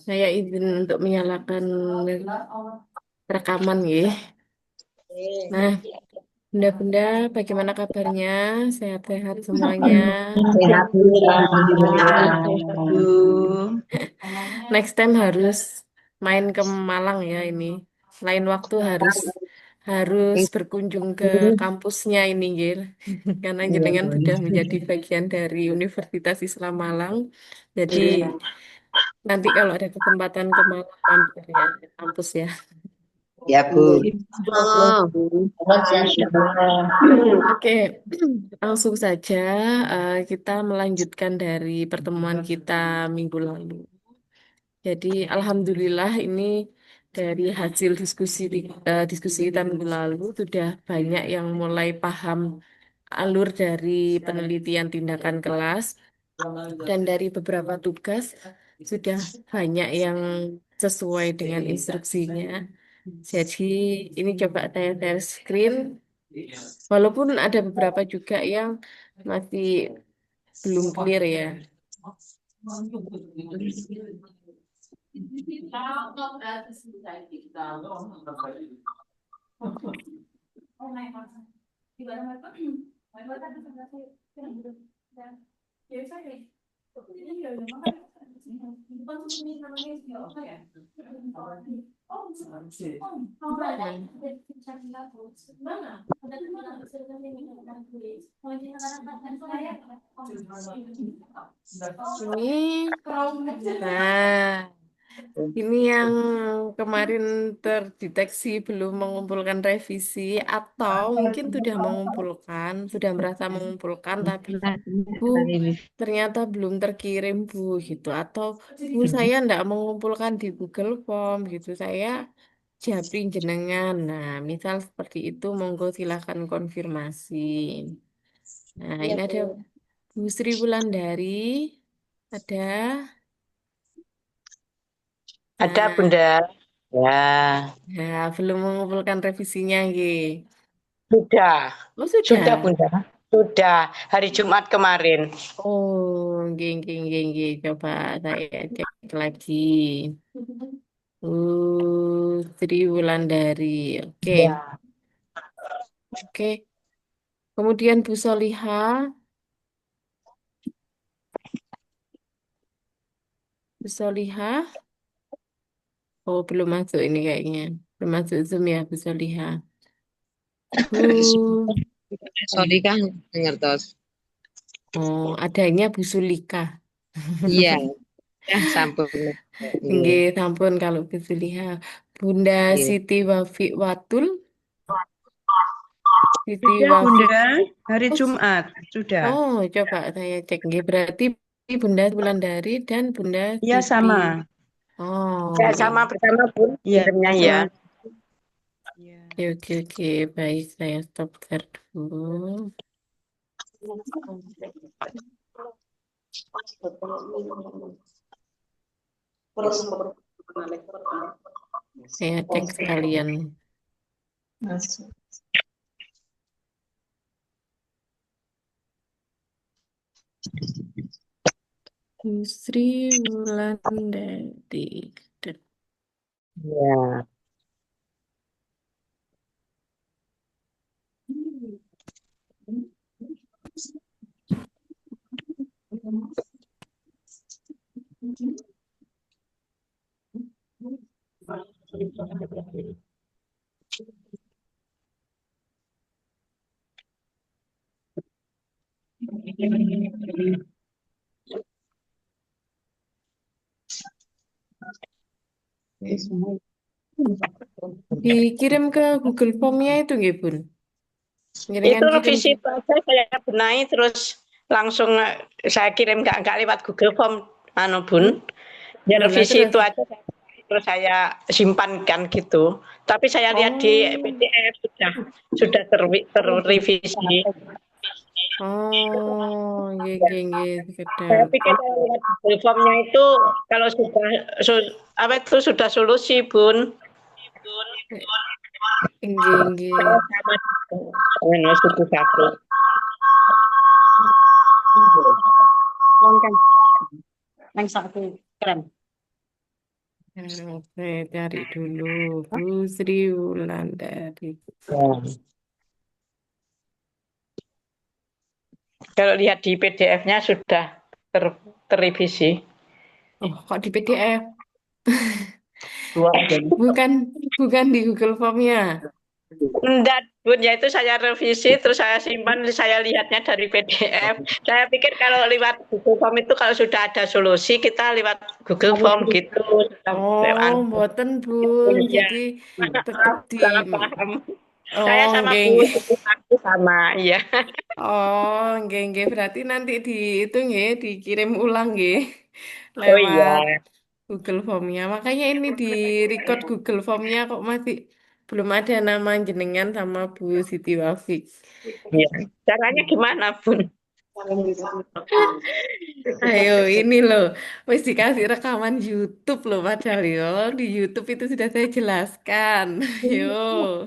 Saya izin untuk menyalakan rekaman ya. Nah, bunda-bunda, bagaimana kabarnya? Sehat-sehat semuanya. Sehat, Bu. Sehat, Bu. Alhamdulillah. Next time harus main ke Malang ya ini. Lain waktu harus harus berkunjung ke kampusnya ini, Gil. Karena Iya, jenengan Bu. sudah menjadi bagian dari Universitas Islam Malang. Jadi nanti kalau ada kesempatan ke Malang mampir ya ke kampus ya. Ya, Bu. Oh, Oke, langsung saja kita melanjutkan dari pertemuan kita minggu lalu. Jadi, alhamdulillah ini dari hasil diskusi kita minggu lalu sudah banyak yang mulai paham alur dari penelitian tindakan kelas dan dari beberapa tugas sudah banyak yang sesuai dengan instruksinya. Jadi, ini coba saya share screen. Walaupun ada beberapa juga yang masih belum clear ya. Ini, nah, ini yang kemarin terdeteksi belum mengumpulkan revisi atau mungkin sudah mengumpulkan, sudah merasa mengumpulkan, tapi Bu, ternyata belum terkirim Bu gitu. Atau Bu saya enggak mengumpulkan di Google Form gitu. Saya japri jenengan. Nah, misal seperti itu, monggo silakan konfirmasi. Nah, ini ada Bu Sri Wulandari, ada. ada Nah, Bunda. Ya, nah belum mengumpulkan revisinya, Nggih. sudah. Oh, Sudah, sudah. Bunda. Sudah. Hari Jumat kemarin. Oh, nggih, nggih, nggih, nggih. Coba saya cek lagi. Sri Wulandari. Oke, Ya. oke. Kemudian Bu Solihah. Bu Solihah. Oh, belum masuk ini kayaknya. Belum masuk Zoom ya, Bu Solihah. Bu. Sorry kan, ngertos. Oh, adanya Bu Sulika. Iya, ya sampun. Iya, Nggih, sampun kalau Bu Sulihah. Bunda iya. Siti Watul. Siti Sudah Wafi. Bunda, hari Oh, Jumat. Sudah. oh, coba saya cek. Nggih, berarti Bunda Wulandari dan Bunda Iya Siti. sama. Oh, Ya, nggih. sama bersama, Bun. Iya Kirimnya ya. sama. Iya. Oke, oke, oke. Baik, saya stop share dulu. Saya cek sekalian. Sri Wulandari. Ya. Dikirim ke Google Form-nya itu nggih, Bun. Itu Ngiringan kirim revisi itu aja saya benahi terus langsung saya kirim nggak lewat Google Form, anu Bun. Ya loh lah revisi terus. itu aja terus saya simpankan gitu. Tapi saya lihat di Oh, PDF sudah terrevisi. oh, nggih, nggih, nggih, Saya sekedap. pikir kalau lihat Google Form-nya itu kalau sudah apa itu sudah solusi, Bun. Nggih, nggih. Saya sama dengan suku satu. Kan yang satu keren. Oke, cari dulu Bu Sri Wulandari. Ya. Kalau lihat di PDF-nya sudah terrevisi. Oh, kok di PDF? Dua. Bukan, bukan di Google Form-nya. Enggak, Bun, ya itu saya revisi, terus saya simpan, saya lihatnya dari PDF. Saya pikir kalau lewat Google Form itu kalau sudah ada solusi, kita lewat Google Form gitu. Oh, mboten Bun. Ya, Jadi tetap maaf, di. salah paham. Saya Oh, sama nggih, Bu nggih. Siti aku sama, iya. Oh, nggih, nggih. Berarti nanti di itu nggih dikirim ulang nggih Oh lewat iya, Google Form-nya. Makanya ini di record Google Form-nya kok masih belum ada nama jenengan sama Bu Siti Wafik. iya. Caranya gimana, Bun? Ayo, ini loh, wis dikasih rekaman YouTube loh padahal yo. Di YouTube itu sudah saya jelaskan. Ayo.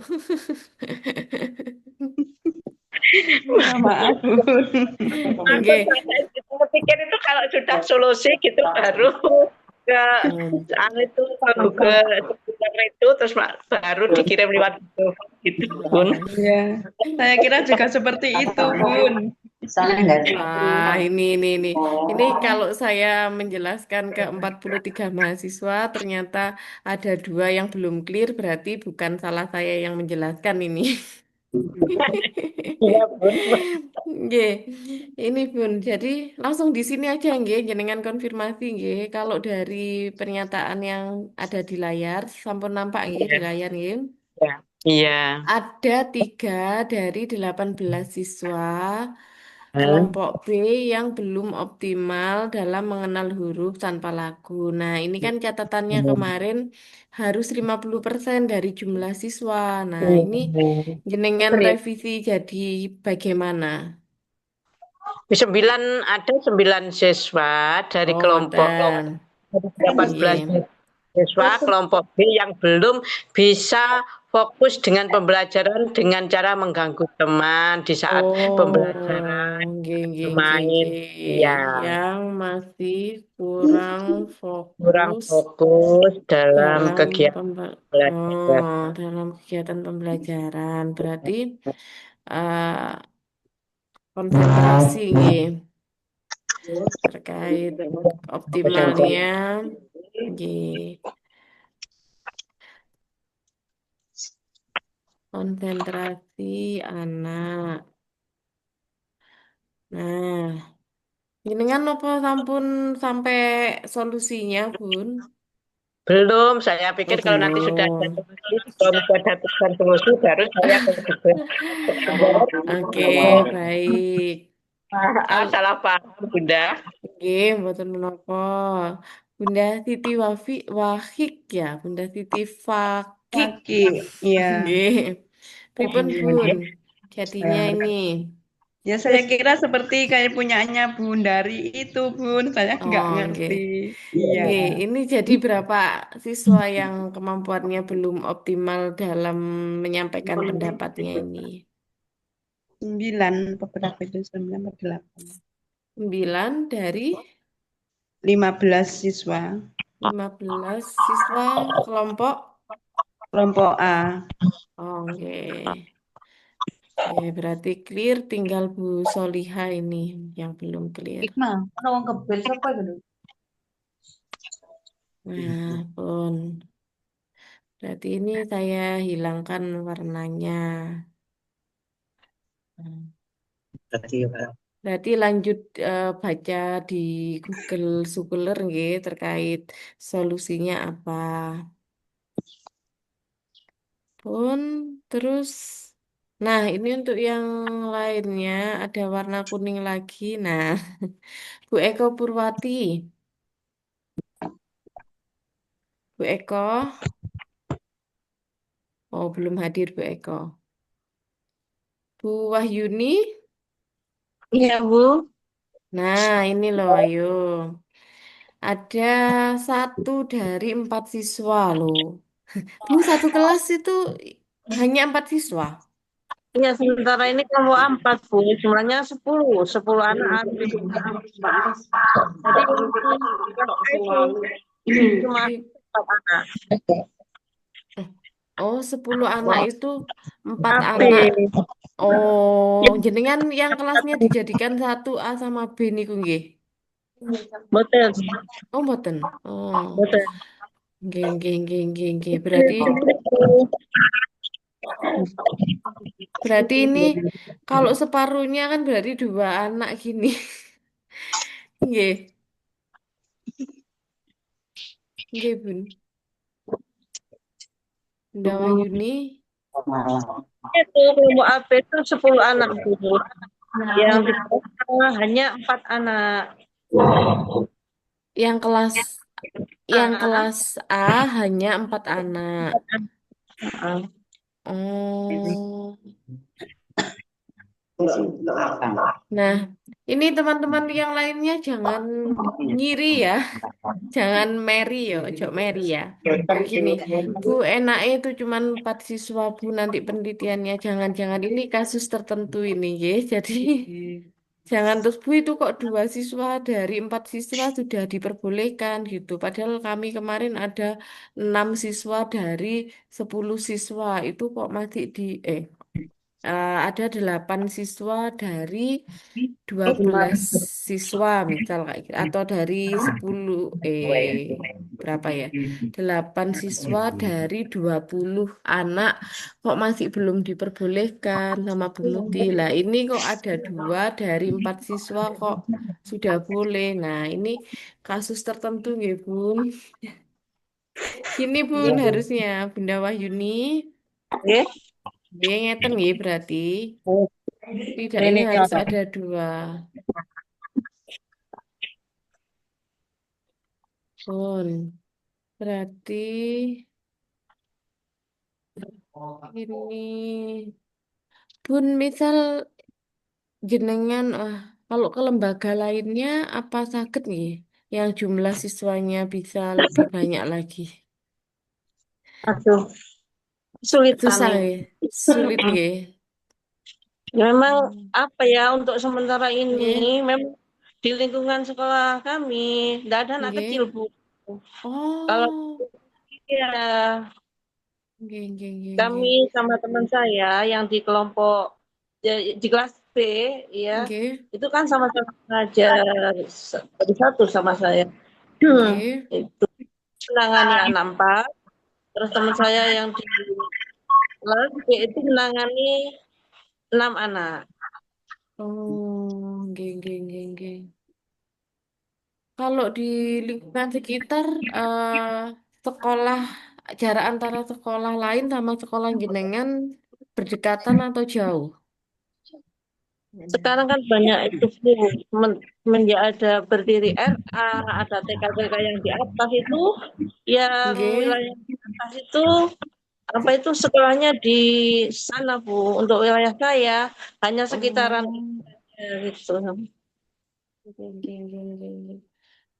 Minta maaf, Bun. Aku Oke. saya pikir itu kalau sudah solusi gitu baru ke Hmm. itu ke Google itu terus baru dikirim lewat Google Form gitu, Bun. Iya. Saya kira juga seperti itu, Bun. Ah, ini. Ini kalau saya menjelaskan ke 43 mahasiswa, ternyata ada dua yang belum clear, berarti bukan salah saya yang menjelaskan ini. Iya, Bun. Nggih. Ini Bun, jadi langsung di sini aja nggih, jenengan konfirmasi nggih. Kalau dari pernyataan yang ada di layar, sampun nampak nggih di Iya, layar nggih. iya. Iya. Ada 3 dari 18 siswa Hmm. kelompok B yang belum optimal dalam mengenal huruf tanpa lagu. Nah, ini kan catatannya kemarin harus 50% dari jumlah siswa. Nah, ini jenengan Serius. revisi jadi bagaimana? Di 9 ada 9 siswa dari Oh, kelompok ngoten. 18 Nggih. siswa kelompok B yang belum bisa fokus dengan pembelajaran dengan cara mengganggu teman di saat Oh, pembelajaran, nggih. bermain. Ya, Yang masih kurang kurang fokus fokus dalam dalam kegiatan belajar. dalam kegiatan pembelajaran. Berarti eh, konsentrasi nggih terkait optimalnya nggih konsentrasi anak. Nah, jenengan apa sampun sampai solusinya, Bun? Belum, saya Oh, pikir kalau nanti sudah ada belum. solusi, kalau sudah ada solusi baru saya ke Google. Oke, baik. Kalau Salah paham, Bunda. nggih mboten menapa. Bunda Siti Wahik ya, Bunda Siti Fakik. Pagi. Iya. Nggih. Pripun, Bun? Jadinya Ya. ini. Ya, saya kira seperti kayak punyanya Bun dari itu, Bun. Saya nggak Oh, ngerti. nggih. Iya. Nggih, ini jadi berapa siswa yang kemampuannya belum optimal dalam menyampaikan pendapatnya ini? 9, beberapa itu 9 atau 8. 9 dari 15 siswa. 15 siswa kelompok. Kelompok A. Oh, nggih. Oke, berarti clear, tinggal Bu Soliha ini yang belum clear. Ikma, ana wong kebel sapa iku lho? Nah, pun. Berarti ini saya hilangkan warnanya. Hmm. Berarti lanjut baca di Google Scholar nggih terkait solusinya apa. Pun terus nah, ini untuk yang lainnya ada warna kuning lagi. Nah, Bu Eko Purwati. Bu Eko. Oh, belum hadir Bu Eko. Bu Wahyuni. Iya, Bu. Nah, ini loh, ayo. Ada 1 dari 4 siswa loh. Bu, satu kelas itu hanya 4 siswa. Iya, sementara ini kelompok 4, Bu. Jumlahnya 10, 10 anak harus. Jadi itu cuma Jadi, empat anak. Oh, 10 anak itu 4 AB. anak. Oh, jenengan yang kelasnya dijadikan satu A sama B niku nggih. Betul. Oh, mboten. Oh, Betul. nggih nggih nggih nggih nggih. Berarti ini kalau separuhnya kan berarti 2 anak gini. Nggih, nggih, Bun. Bunda Wahyuni. Itu kelompok AB itu 10 anak dulu. Yang di bawah hanya 4 anak. Yang kelas yang A. kelas A hanya 4 anak. Oh. Nah, ini teman-teman yang lainnya jangan ngiri ya. Jangan Mary ya, ojo Mary ya. Begini, Bu, enaknya itu cuman 4 siswa, Bu, nanti penelitiannya. Jangan-jangan ini kasus tertentu ini, ya. Jadi, jangan terus, Bu, itu kok 2 siswa dari 4 siswa sudah diperbolehkan gitu. Padahal kami kemarin ada 6 siswa dari 10 siswa. Itu kok masih ada 8 siswa dari 12 siswa misal kayak gitu atau dari 10 berapa ya 8 siswa dari 20 anak kok masih belum diperbolehkan sama Bu Muti lah ini kok ada 2 dari 4 siswa kok sudah boleh nah ini kasus tertentu ya Bun gini Bun harusnya Bunda Wahyuni Nggih. dia ngeten nggih berarti tidaknya Ini harus ada 2 Bun berarti ini Bun misal jenengan kalau ke lembaga lainnya apa sakit nih yang jumlah siswanya bisa lebih banyak lagi? aduh, kesulitan Susah ini. ya, sulit nggih. Memang Hmm. apa ya untuk sementara ini Nggih, memang di lingkungan sekolah kami tidak ada anak kecil nggih. Bu. Kalau Oh, ya nggih nggih nggih kami nggih. sama teman saya yang di kelompok di kelas B ya Nggih, itu kan sama-sama belajar dari satu sama saya. nggih. Itu menangani anak 4, terus teman saya yang di kelas B itu menangani 6 anak. Oh, nggih nggih nggih nggih. Kalau di lingkungan sekitar sekolah jarak antara sekolah lain sama sekolah jenengan berdekatan atau jauh? Sekarang kan banyak itu Bu, semenjak ada berdiri RA, ada TK-TK yang di atas itu, yang Nggih. wilayah di atas itu apa itu sekolahnya di sana Bu. Untuk wilayah saya hanya sekitaran Oh, gitu. nggih, nggih, nggih, nggih, nggih.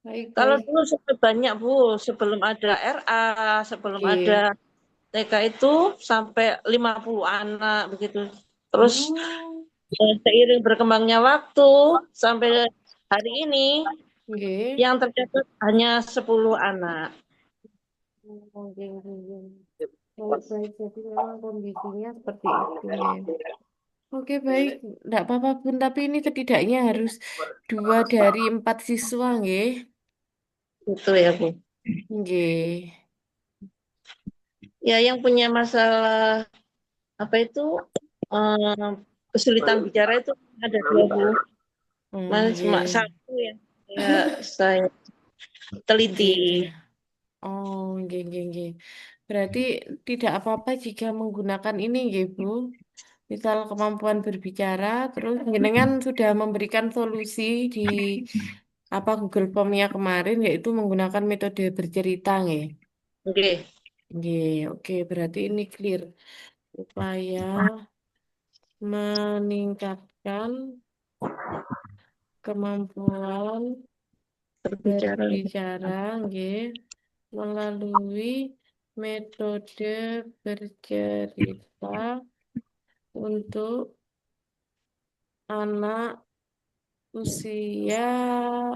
Baik, Kalau baik. dulu sudah banyak Bu, sebelum ada RA, sebelum ada Oke. TK itu sampai 50 anak begitu. Terus Oh, seiring berkembangnya waktu sampai hari ini nggih. yang tercatat hanya 10 anak. Oh, nggih, nggih, nggih. Baik, baik. Jadi memang kondisinya seperti itu, nggih. Oke, baik. Enggak apa-apa, Bun. Tapi ini setidaknya harus 2 dari 4 siswa, nggih. Itu ya Bu. Nggih. Ya yang punya masalah apa itu eh, kesulitan bicara itu ada 2 Bu. Oh, Mas cuma nggih. satu ya. Ya saya teliti. Nggih, nggih. Oh, nggih, nggih, nggih. Berarti tidak apa-apa jika menggunakan ini, nggih, Bu. Misal kemampuan berbicara, terus jenengan sudah memberikan solusi di apa Google Form-nya kemarin, yaitu menggunakan metode bercerita, nggih. Oke. Nggih, oke, berarti ini clear. Upaya meningkatkan kemampuan Berbicara. berbicara, nggih, melalui metode bercerita untuk anak usia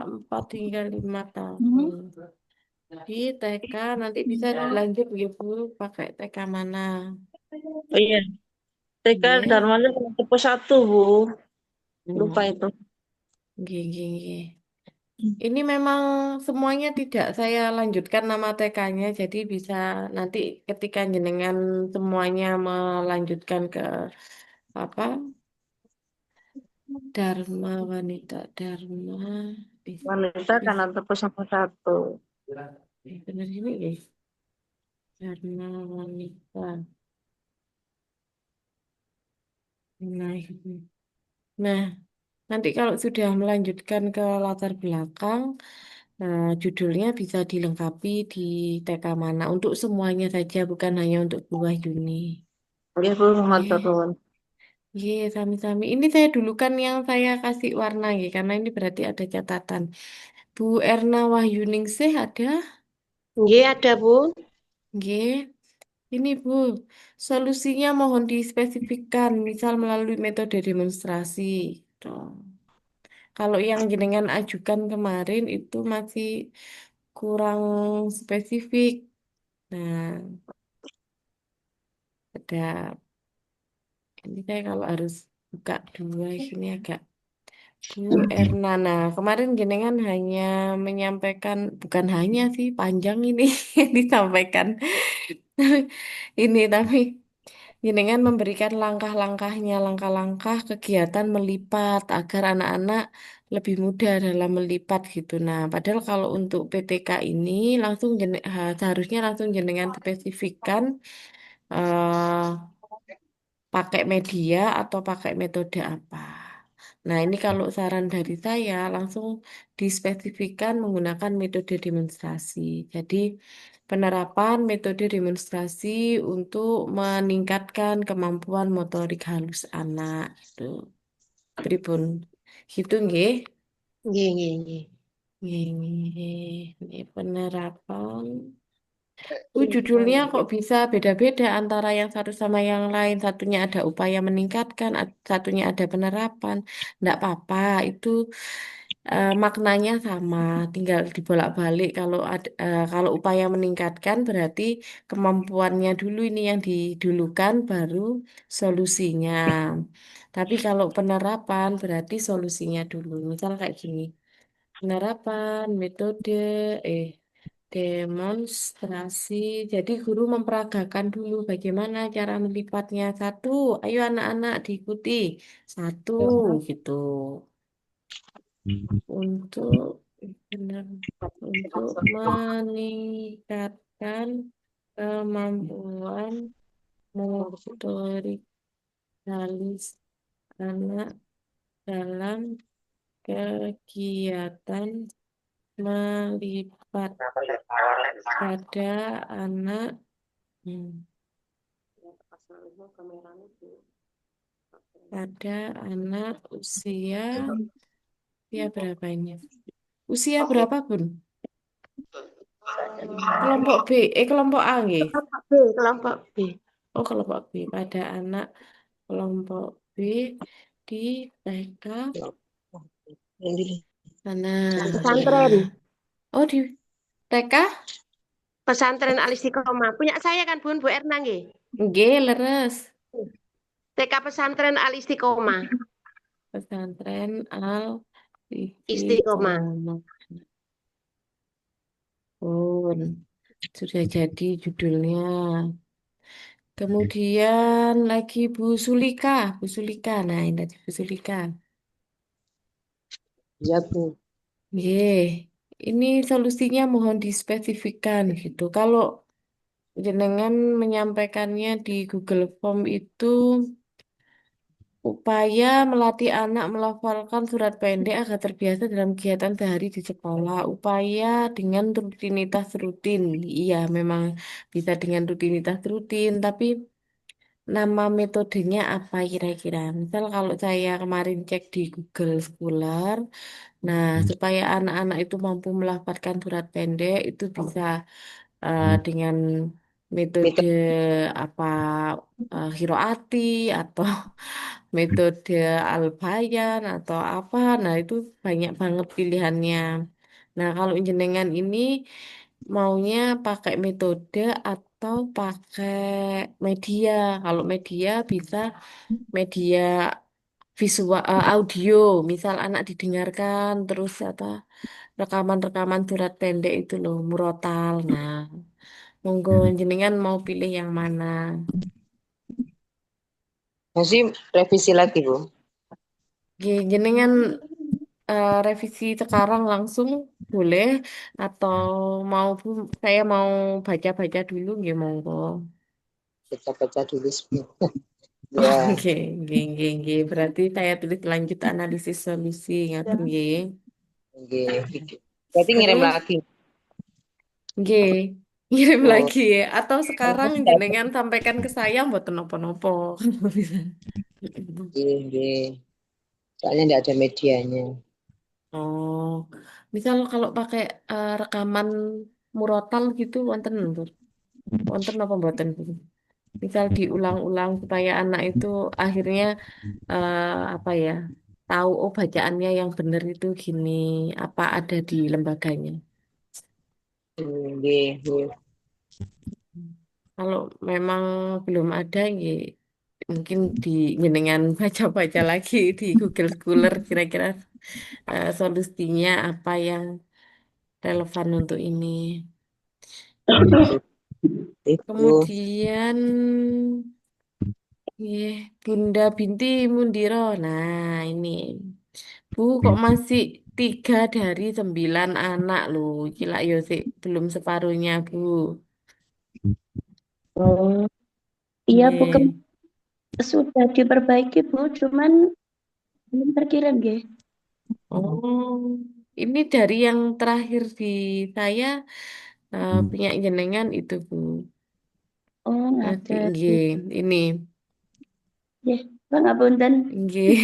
4 hingga 5 tahun. Di TK nanti bisa dilanjut ya Bu, pakai TK mana? Oh iya, TK Nggih. Darmanya tipe 1, Bu. Lupa Hmm. itu. Nggih, nggih, nggih. Ini memang semuanya tidak saya lanjutkan nama TK-nya, jadi bisa nanti ketika jenengan semuanya melanjutkan ke apa Dharma Wanita Dharma Wanita karena tipe sama 1. benar ini guys Dharma Wanita. Nah, ini. Nah, nanti kalau sudah melanjutkan ke latar belakang, judulnya bisa dilengkapi di TK mana untuk semuanya saja, bukan hanya untuk Bu Wahyuni. Iya, Bu, matur Oke. nuwun. Iya, sami-sami. Ini saya dulu kan yang saya kasih warna ya, karena ini berarti ada catatan. Bu Erna Wahyuningsih ada? Nggih, ada, Bu. Nggih. Ini Bu, solusinya mohon dispesifikkan, misal melalui metode demonstrasi. Tuh. Kalau yang jenengan ajukan kemarin itu masih kurang spesifik. Nah, ada ini saya kalau harus buka dua ini agak Bu Erna. Nah, kemarin jenengan hanya menyampaikan, bukan hanya sih, panjang ini yang disampaikan. Ini tapi jenengan memberikan langkah-langkahnya, langkah-langkah kegiatan melipat agar anak-anak lebih mudah dalam melipat gitu. Nah, padahal kalau untuk PTK ini langsung seharusnya langsung jenengan spesifikkan eh, pakai media atau pakai metode apa. Nah, ini kalau saran dari saya langsung dispesifikkan menggunakan metode demonstrasi. Jadi, penerapan metode demonstrasi untuk meningkatkan kemampuan motorik halus anak gitu. Pripun? Gitu nggih. Nggih, nggih, nggih. Nggih, nggih. Ini penerapan. Judulnya kok bisa beda-beda antara yang satu sama yang lain. Satunya ada upaya meningkatkan, satunya ada penerapan. Nggak apa-apa, itu maknanya sama. Tinggal dibolak-balik. Kalau upaya meningkatkan berarti kemampuannya dulu ini yang didulukan, baru solusinya. Tapi kalau penerapan berarti solusinya dulu. Misal kayak gini. Penerapan metode eh demonstrasi. Jadi guru memperagakan dulu bagaimana cara melipatnya. Satu, ayo anak-anak diikuti. Satu, gitu. Untuk benar, untuk meningkatkan kemampuan motorik halus anak dalam kegiatan melipat pada anak hmm, pada anak usia berapa ini? Usia berapa, Bun? Kelompok B, kelompok A nggih. Kelompok B, kelompok B. Oh, kelompok B pada anak kelompok B di TK mana ya? Pesantren. Oh, di TK? Pesantren Al Istiqomah. Punya saya kan, Bun, Bu Erna nggih. Nggih, leres. TK Pesantren Al Istiqomah. Pesantren Al Istiqomah. Istiqomah. Pun sudah jadi judulnya. Kemudian lagi Bu Sulika, Bu Sulika. Nah, ini tadi Bu Sulika. Ya, Bu. Ye, ini solusinya mohon dispesifikkan gitu. Kalau jenengan menyampaikannya di Google Form itu upaya melatih anak melafalkan surat pendek agar terbiasa dalam kegiatan sehari di sekolah. Upaya dengan rutinitas rutin. Iya, memang bisa dengan rutinitas rutin, tapi nama metodenya apa kira-kira? Misal kalau saya kemarin cek di Google Scholar, nah supaya anak-anak itu mampu melafalkan surat pendek itu bisa dengan metode apa Hiroati atau metode Al-Bayan atau apa. Nah, itu banyak banget pilihannya. Nah, kalau jenengan ini maunya pakai metode atau pakai media. Kalau media bisa media visual, audio, misal anak didengarkan terus apa rekaman-rekaman surat pendek itu loh, murotal. Nah, monggo jenengan mau pilih yang mana? Masih revisi lagi, Bu. Jenengan revisi sekarang langsung boleh atau mau saya mau baca-baca dulu nggih monggo. Baca-baca dulu sebentar. Oh, Ya, nggih. Berarti saya tulis lanjut analisis solusi ngaten nggih. nggih. Berarti ngirim Terus lagi. nggih, ngirim Oh, lagi atau sekarang jenengan sampaikan ke saya mboten napa-napa. Bisa. nggih. Soalnya nggak ada medianya. Oh, misal kalau pakai rekaman murotal gitu wonten wonten apa mboten? Misal diulang-ulang supaya anak itu akhirnya apa ya tahu oh bacaannya yang benar itu gini apa ada di lembaganya. Nggih. Kalau memang belum ada ya mungkin di jenengan baca-baca lagi di Google Scholar kira-kira solusinya apa yang relevan untuk ini. Itu. Kemudian Bunda Binti Mundiro. Nah, ini. Bu, kok masih 3 dari 9 anak loh. Gila yo sih, belum separuhnya, Bu. Oh, iya Bu, Nggih. sudah diperbaiki Bu, cuman belum terkirim nggih. Oh, ini dari yang terakhir di saya punya jenengan itu, Bu. Oh, Nanti, ngaten. nggih, ini. Nggih, pangapunten. Nggih.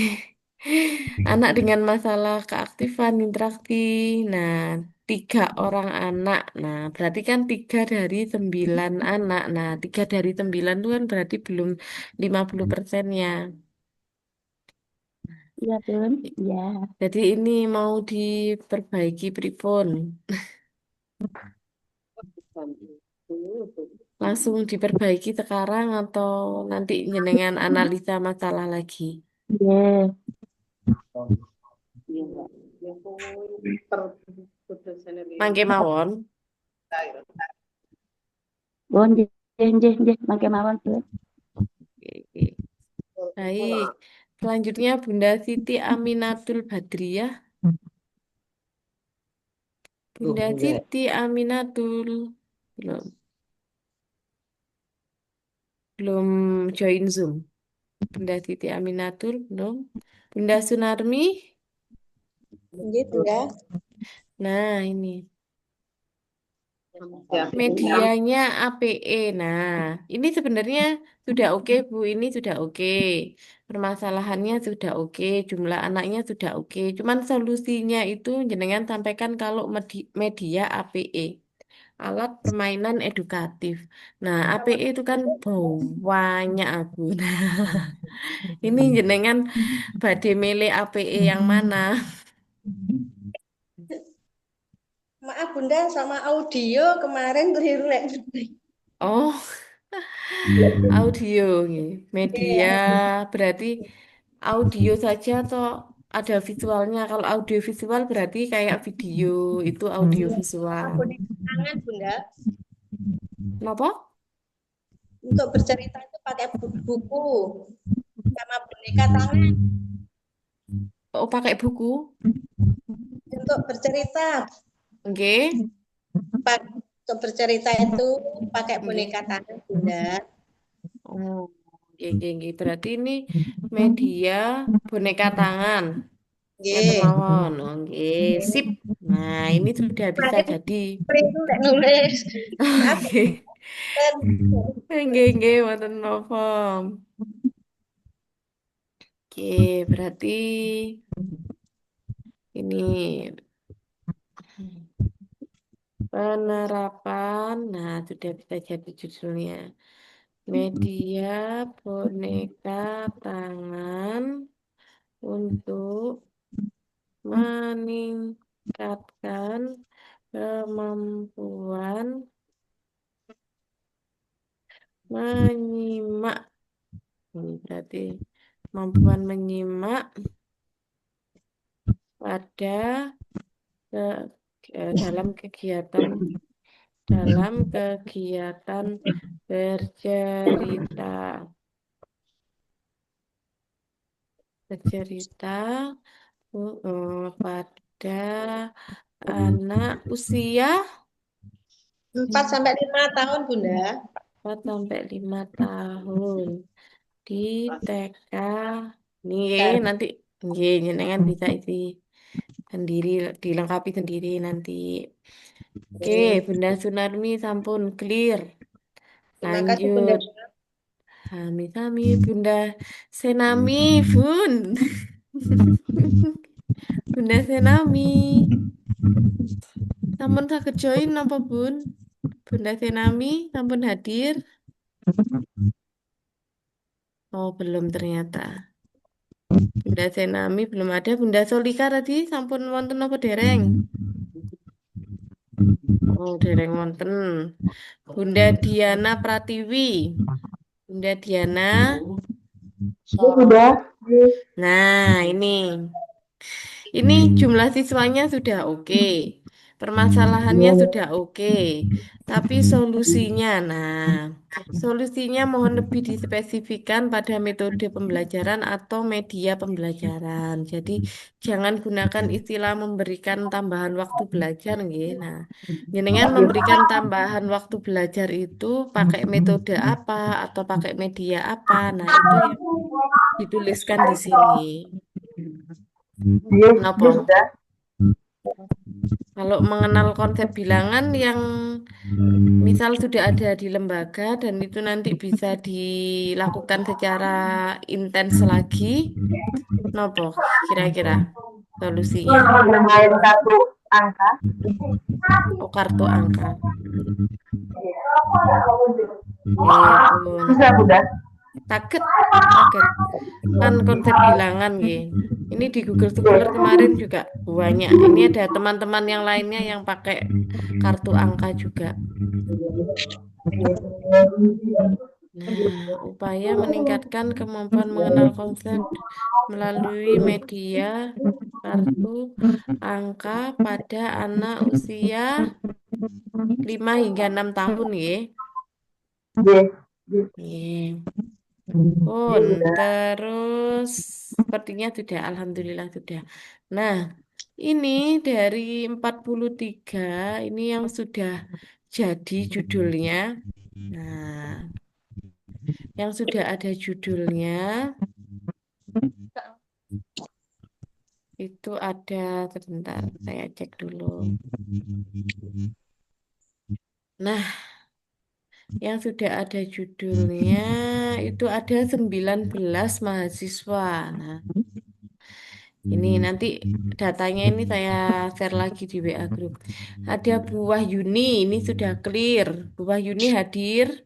Anak dengan masalah keaktifan interaksi. Nah, 3 orang anak. Nah, berarti kan 3 dari 9 anak. Nah, 3 dari 9 itu kan berarti belum 50%-nya. Iya Bun, iya. Jadi ini mau diperbaiki pripun. Langsung diperbaiki sekarang atau nanti jenengan analisa masalah lagi. Nggih. Mangke mawon. Bun, nggih, mangke mawon Bu. Oke. Baik. Selanjutnya Bunda Siti Aminatul Badriah. Bunda Enggak. Siti Aminatul. Belum. Belum join Zoom. Bunda Siti Aminatul. Belum. Bunda Sunarmi. Nggih, Bunda. Nah, ini. Ya. Medianya APE. Nah, ini sebenarnya sudah oke, Bu. Ini sudah oke. Permasalahannya sudah oke. Jumlah anaknya sudah oke. Cuman solusinya itu jenengan sampaikan kalau media APE. Alat permainan edukatif. Nah, APE itu kan banyak aku. Nah, ini jenengan badhe milih APE yang mana? Maaf Bunda, sama audio kemarin keliru Rek. Oh, audio, nggih. Media berarti audio saja atau ada visualnya. Kalau audio visual berarti kayak video itu audio visual. Boneka tangan Bunda. Kenapa? Untuk bercerita itu pakai buku sama boneka tangan. Oh, pakai buku? Untuk bercerita, Oke. untuk bercerita itu pakai boneka Oke. tangan Bunda. Oh, oke. Berarti ini media boneka tangan. Ngeten Nggih. mawon. Oke, sip. Nah, ini sudah bisa Kemarin jadi. keliru Rek nulis. Maaf. Oke. Nggih, wonten napa. Oke, berarti ini penerapan. Nah, sudah bisa jadi judulnya. Media boneka tangan untuk meningkatkan kemampuan menyimak. Ini berarti kemampuan menyimak pada ke- dalam kegiatan bercerita bercerita pada anak usia 4 sampai 5 tahun, Bunda. 4 sampai 5 tahun di TK. Nih, nanti nggih, jenengan bisa isi sendiri, dilengkapi sendiri nanti. Oke, Bunda Sunarmi sampun clear. Terima kasih, Bunda. Lanjut. Sami-sami Bunda Senami, Bun. Bunda Senami. Sampun saged join napa, Bun? Bunda Senami sampun hadir? Oh, belum ternyata. Bunda Senami belum ada. Bunda Solika tadi sampun wonten napa dereng? Oh, dereng wonten. Bunda Diana Pratiwi. Bunda Diana. Sudah. Nah, ini jumlah siswanya sudah oke. Permasalahannya sudah oke. Tapi solusinya, solusinya mohon lebih dispesifikkan pada metode pembelajaran atau media pembelajaran. Jadi jangan gunakan istilah memberikan tambahan waktu belajar, nggih. Nah, jenengan memberikan tambahan waktu belajar itu pakai metode apa atau pakai media apa. Nah, itu yang dituliskan di sini. Kenapa? Kalau mengenal konsep bilangan yang misal sudah ada di lembaga dan itu nanti bisa dilakukan secara intens lagi, nopo kira-kira solusinya? Main kartu angka. Oh, kartu angka. Pun. Sudah. Taget, taget. Kan konsep bilangan, nggih. Ini di Google Scholar kemarin juga banyak. Ini ada teman-teman yang lainnya yang pakai kartu angka juga. Nah, upaya meningkatkan kemampuan mengenal konsep melalui media kartu angka pada anak usia 5 hingga 6 tahun, ya. Pun, terus sepertinya sudah, alhamdulillah sudah. Nah, ini dari 43, ini yang sudah jadi judulnya. Nah, yang sudah ada judulnya itu ada, sebentar, saya cek dulu. Nah, yang sudah ada judulnya itu ada 19 mahasiswa. Nah, ini nanti datanya ini saya share lagi di WA Group. Ada Bu Wahyuni, ini sudah clear. Bu Wahyuni hadir.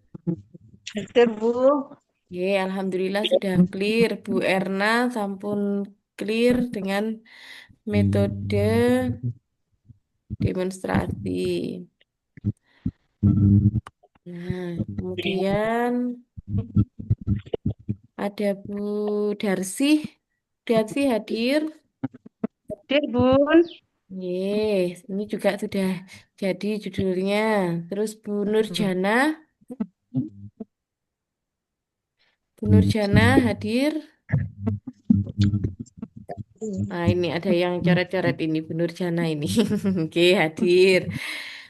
Hadir, Bu. Ya, alhamdulillah sudah clear. Bu Erna sampun clear dengan metode demonstrasi. Nah, kemudian ada Bu Darsi. Darsi hadir. Hadir, Bun. Yes, ini juga sudah jadi judulnya. Terus Bu Nurjana. Bu Nurjana hadir. Nah, ini ada yang coret-coret ini, Bu Nurjana ini. Oke, hadir.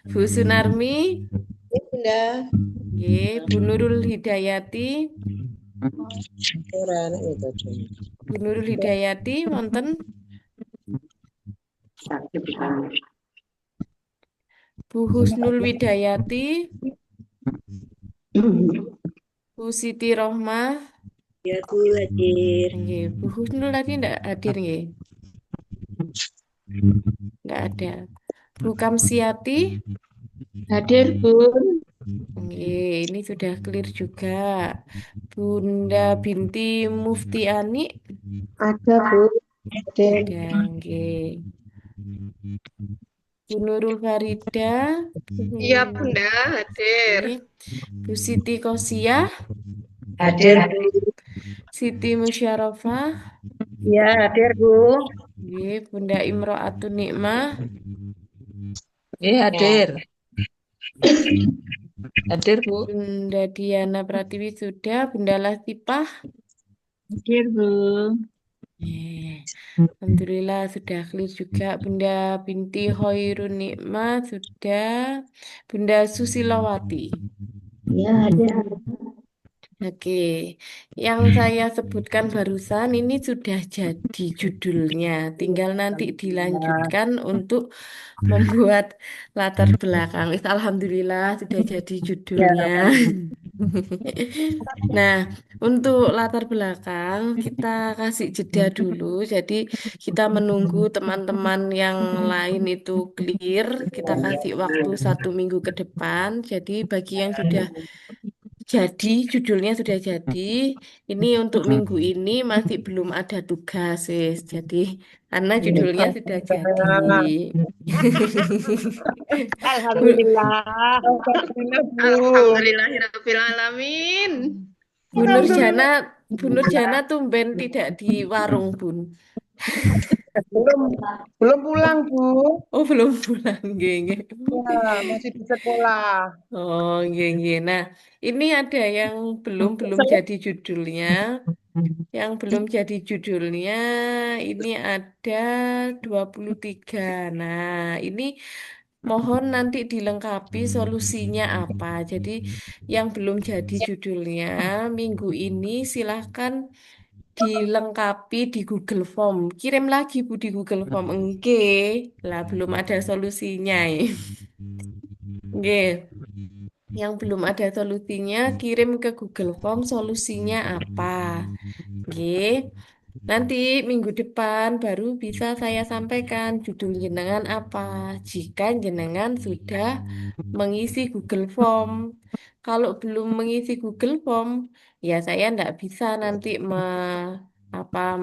Bu Sunarmi. Ya, Bunda. Oke, Bu Nurul Hidayati. Ora anak itu aja. Bu Nurul Hidayati, wonten. Bu Husnul Widayati. Bu Siti Rohmah. Ya, Bu, hadir. Nggih, Bu Husnul tadi enggak hadir nggih? Enggak ada. Bu Kamsiati. Hadir, Bun. Nggih, ini sudah clear juga. Bunda Binti Muftiani. Ada, Bu. Hadir. Ada, nggih. Bu Nurul Farida, Iya, Bunda, hadir. Oke. Bu Siti Kosiah, Hadir, Bu. Siti Musyarofah, Iya, hadir, Bu. Oke. Bunda Imro'atun Nikmah, Iya, hadir. Hadir, Bu. Bunda Diana Pratiwi sudah, Bunda Latifah. Hadir, Bu. Alhamdulillah sudah clear juga. Bunda Binti Hoirun Nikmah sudah. Bunda Susilawati. Ya, hadir. Oke, yang saya sebutkan barusan ini sudah jadi judulnya. Tinggal nanti dilanjutkan untuk membuat latar belakang. Alhamdulillah sudah jadi judulnya. Nah, untuk latar belakang kita kasih jeda dulu. Jadi kita menunggu teman-teman yang lain itu clear. Kita kasih waktu 1 minggu ke depan. Jadi bagi yang sudah jadi, judulnya sudah jadi. Ini untuk minggu ini masih belum ada tugas, sis. Jadi, karena judulnya sudah jadi. Alhamdulillah. Alhamdulillahirabbil alamin. Bu Nurjana, Bu Nurjana tumben tidak di warung, Bun. Belum belum pulang, Bu. Oh, belum pulang, nggih, nggih. Ya, masih di sekolah. Oh, nggih, nggih. Nah, ini ada yang belum jadi judulnya. Yang belum jadi judulnya ini ada 23. Nah, ini mohon nanti dilengkapi solusinya apa. Jadi yang belum jadi judulnya minggu ini silahkan dilengkapi di Google Form. Kirim lagi Bu di Google Form. Oke, lah belum ada solusinya. Oke. Yang belum ada solusinya, kirim ke Google Form solusinya apa. Oke. Nanti minggu depan baru bisa saya sampaikan judul jenengan apa. Jika jenengan sudah mengisi Google Form. Kalau belum mengisi Google Form, ya saya tidak bisa nanti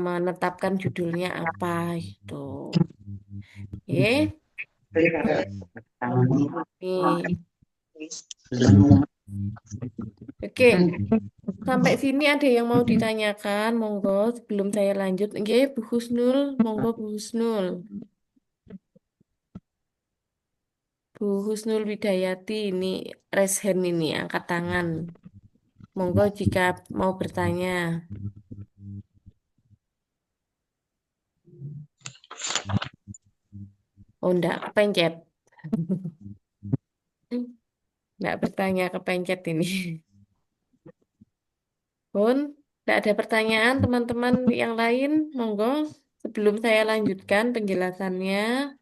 menetapkan judulnya apa itu. Oke. Nih. Oke. Sampai sini ada yang mau ditanyakan, monggo sebelum saya lanjut. Oke, Bu Husnul, monggo Bu Husnul. Bu Husnul Widayati ini raise hand ini angkat tangan. Monggo jika mau bertanya. Oh, enggak kepencet. Enggak bertanya kepencet ini. Pun, enggak ada pertanyaan teman-teman yang lain, monggo sebelum saya lanjutkan penjelasannya.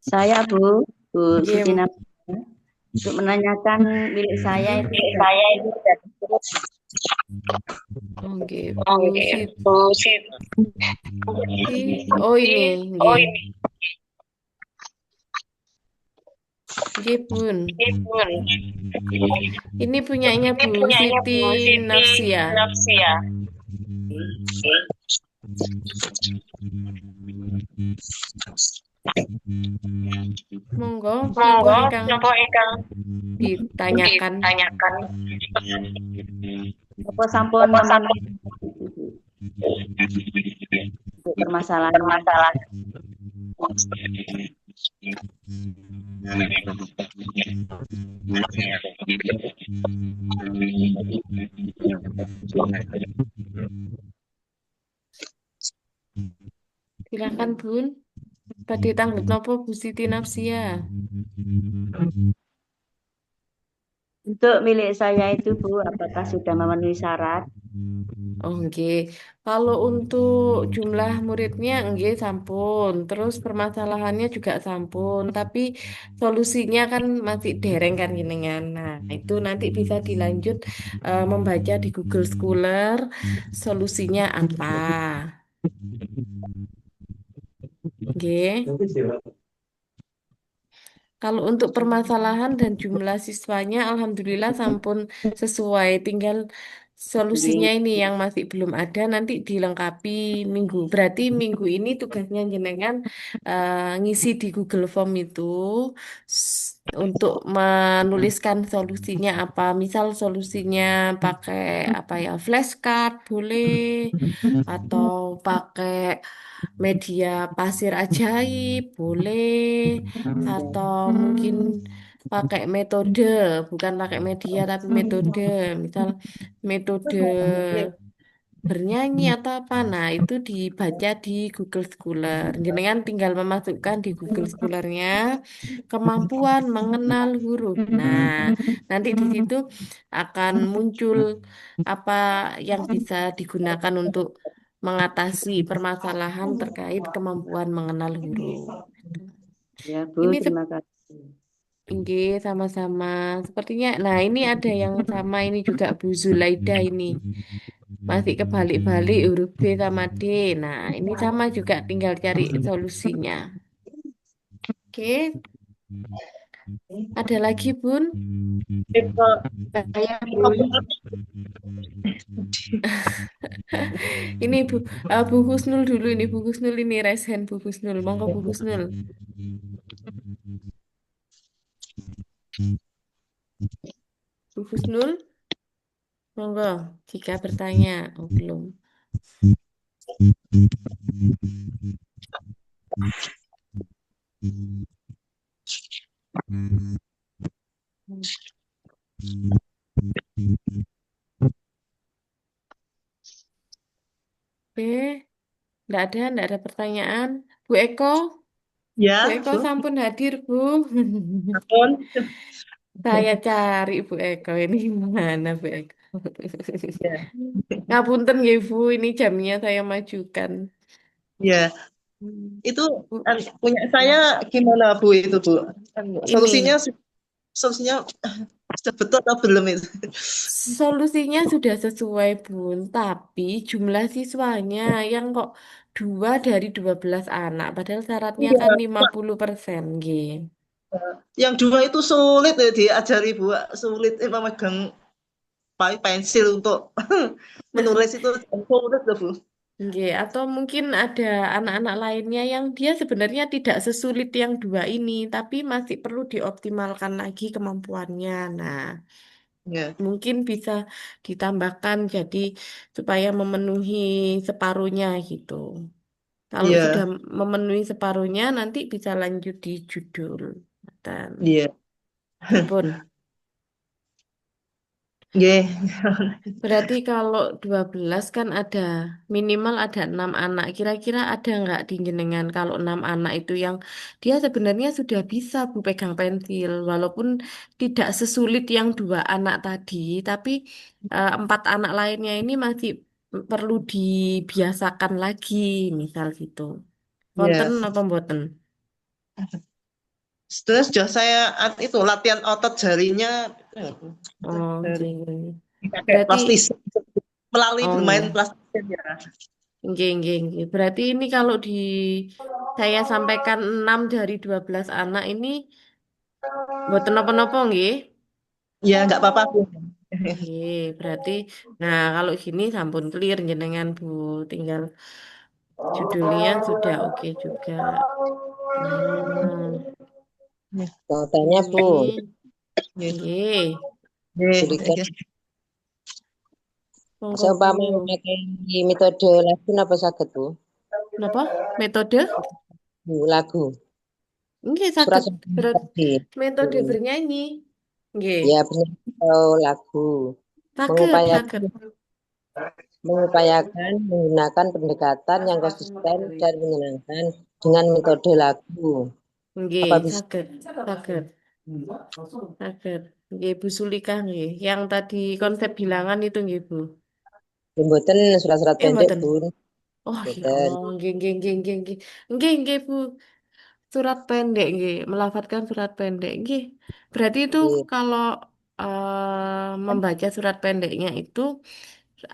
Saya, Bu Oke, Siti Nabila, untuk menanyakan milik saya itu oke, Oke, Bu Siti. Oh ini, nggih. Nggih, Bun. Ini punyanya Bu Siti Nafsia. Monggo, napa ingkang ditanyakan. apa sampun permasalahan. Silakan, Bun. Badhe tanggep napa Bu Siti Nafsia? Untuk milik saya itu, Bu, apakah sudah memenuhi syarat? Oke, kalau untuk jumlah muridnya enggak sampun, terus permasalahannya juga sampun, tapi solusinya kan masih dereng kan jenengan. Nah, itu nanti bisa dilanjut membaca di Google Scholar solusinya apa. Oke. Kalau untuk permasalahan dan jumlah siswanya, alhamdulillah sampun sesuai. Tinggal solusinya ini yang masih belum ada nanti dilengkapi minggu. Berarti minggu ini tugasnya jenengan ngisi di Google Form itu untuk menuliskan solusinya apa. Misal solusinya pakai apa ya, flashcard boleh atau pakai media pasir ajaib boleh atau mungkin pakai metode, bukan pakai media tapi metode, misal metode bernyanyi atau apa. Nah, itu dibaca di Google Scholar. Jenengan tinggal memasukkan di Google Scholar-nya kemampuan mengenal huruf. Nah, nanti di situ akan muncul apa yang bisa digunakan untuk mengatasi permasalahan terkait kemampuan mengenal huruf. Ya, Bu, Ini terima kasih. Nggih, sama-sama. Sepertinya, nah ini ada yang sama ini juga Bu Zulaida ini. Masih kebalik-balik huruf B sama D. Nah, ini sama juga tinggal cari solusinya. Oke, ada lagi Bun? Saya Ini Bu Husnul dulu ini Bu Husnul ini raise hand Bu Husnul. Monggo Bu Husnul. Bu Husnul, monggo jika bertanya. Oh, belum. B, enggak ada pertanyaan. Bu Eko, Bu Ya, Eko Bu. sampun hadir, Bu. Ampun. Saya cari Bu Eko ini gimana Bu Eko? Ya. Ngapunten nggih Bu, ini jamnya saya majukan. Ya, Hmm. itu Bu, punya saya gimana Bu itu Bu? Solusinya ini solusinya sudah betul atau belum itu? solusinya sudah sesuai Bun, tapi jumlah siswanya yang kok 2 dari 12 anak, padahal syaratnya Iya, kan Pak. 50%, nggih. Yang dua itu sulit ya diajari Bu, sulit memegang pensil untuk menulis itu sulit loh Bu. Nggih, atau mungkin ada anak-anak lainnya yang dia sebenarnya tidak sesulit yang dua ini, tapi masih perlu dioptimalkan lagi kemampuannya. Nah, Ya, mungkin bisa ditambahkan jadi supaya memenuhi separuhnya gitu. Kalau sudah iya, memenuhi separuhnya, nanti bisa lanjut di judul. Dan iya, pripun. iya, Berarti kalau 12 kan ada minimal ada 6 anak. Kira-kira ada nggak di jenengan kalau 6 anak itu yang dia sebenarnya sudah bisa Bu pegang pensil. Walaupun tidak sesulit yang 2 anak tadi. Tapi 4 anak lainnya ini masih perlu dibiasakan lagi. Misal gitu. Konten iya. apa mboten? Sudah saya itu latihan otot jarinya Oh, dari oke. pakai Berarti, plastis melalui oh bermain ya. plastis ya. Nggih. Berarti ini kalau saya sampaikan 6 dari 12 anak ini mboten napa-napa nggih. Ya nggak apa-apa Bu. Nggih, berarti nah kalau gini sampun clear jenengan Bu, tinggal judulnya sudah oke juga. Nah, Mau tanya, Bu, ini Iya, nggih, iya, berikan iya. monggo Bu. seumpama memakai metode lagu apa saged, Bu? Napa? Metode? Lagu, Nggih surat saged. Berat tadi. metode bernyanyi. Nggih, Ya, benar atau lagu. saged. Mengupayakan mengupayakan menggunakan pendekatan yang konsisten dan menyenangkan dengan metode lagu. Nggih, Apa bisa? saged. Saged. Nggih, Bu Sulika nggih. Yang tadi konsep bilangan itu nggih, Bu. Mboten surat-surat pendek, Mboten. Bu. Oh, ya Mboten. Allah, nggih. Nggih, Bu. Surat pendek nggih, melafalkan surat pendek nggih. Berarti itu Nggih. kalau membaca surat pendeknya itu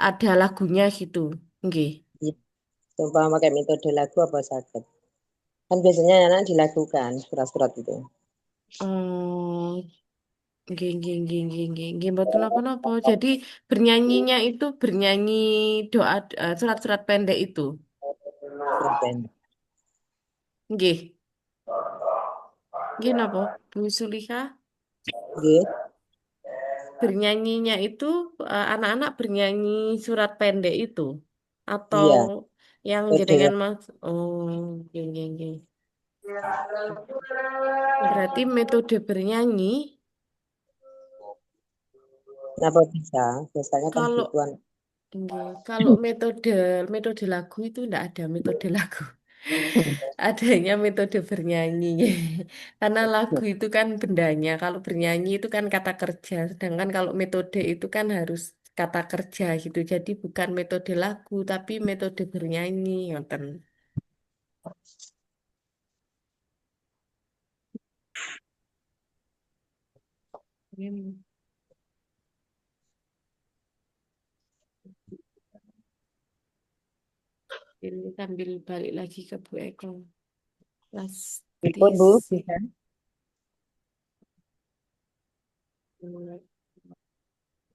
ada lagunya gitu. Nggih. Seumpama pakai metode lagu apa saged? Kan biasanya anak dilakukan surat-surat itu. Hmm, Nggih, nggih, nggih, nggih, nggih, nggih, mboten napa-napa. Jadi bernyanyinya itu bernyanyi doa surat-surat pendek itu. Berben. Nggih. Nggih napa? Bu Sulika Nggih, bernyanyinya itu anak-anak bernyanyi surat pendek itu atau iya, yang jenengan Saudara. mas oh nggih nggih nggih. Berarti metode bernyanyi Kenapa bisa? Biasanya kan kalau gituan. nggih, kalau metode metode lagu itu enggak ada metode lagu. Adanya metode bernyanyi. Karena lagu itu kan bendanya, kalau bernyanyi itu kan kata kerja, sedangkan kalau metode itu kan harus kata kerja gitu. Jadi bukan metode lagu, tapi metode bernyanyi, ngoten. Ini sambil balik lagi ke Bu Eko. Pripun, Bu? Plastisi. Bisa?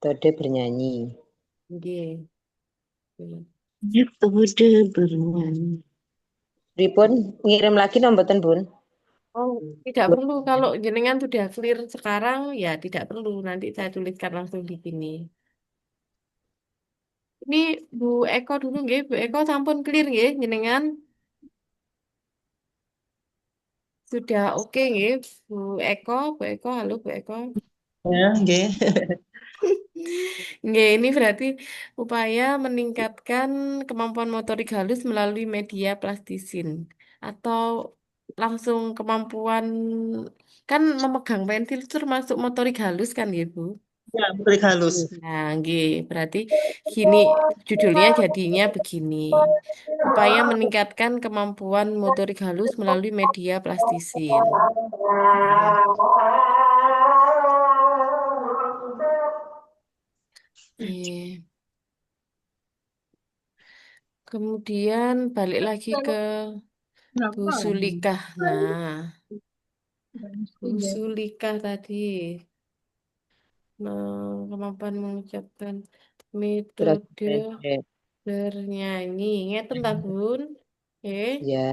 Metode bernyanyi. Nggih. Metode bernyanyi. Pripun? Ngirim lagi no mboten, Bun? Oh, tidak perlu. Kalau jenengan sudah clear sekarang, ya tidak perlu. Nanti saya tuliskan langsung di sini. Ini Bu Eko dulu nggih, Bu Eko sampun clear nggih jenengan? Sudah oke nggih, Bu Eko, Bu Eko, halo Bu Eko. Ya, nggih. Nggih, ini berarti upaya meningkatkan kemampuan motorik halus melalui media plastisin atau langsung kemampuan kan memegang pensil itu termasuk motorik halus kan ya Bu? Ya, motorik halus. Nah, nggih, berarti gini judulnya jadinya begini. Upaya meningkatkan kemampuan motorik halus melalui media plastisin. Oke. Kemudian balik lagi ke Bu Sulikah. Nah, Bu Sulikah tadi kemampuan mengucapkan Surat metode pendek. bernyanyi. Ngeten ta, Bun? Ya,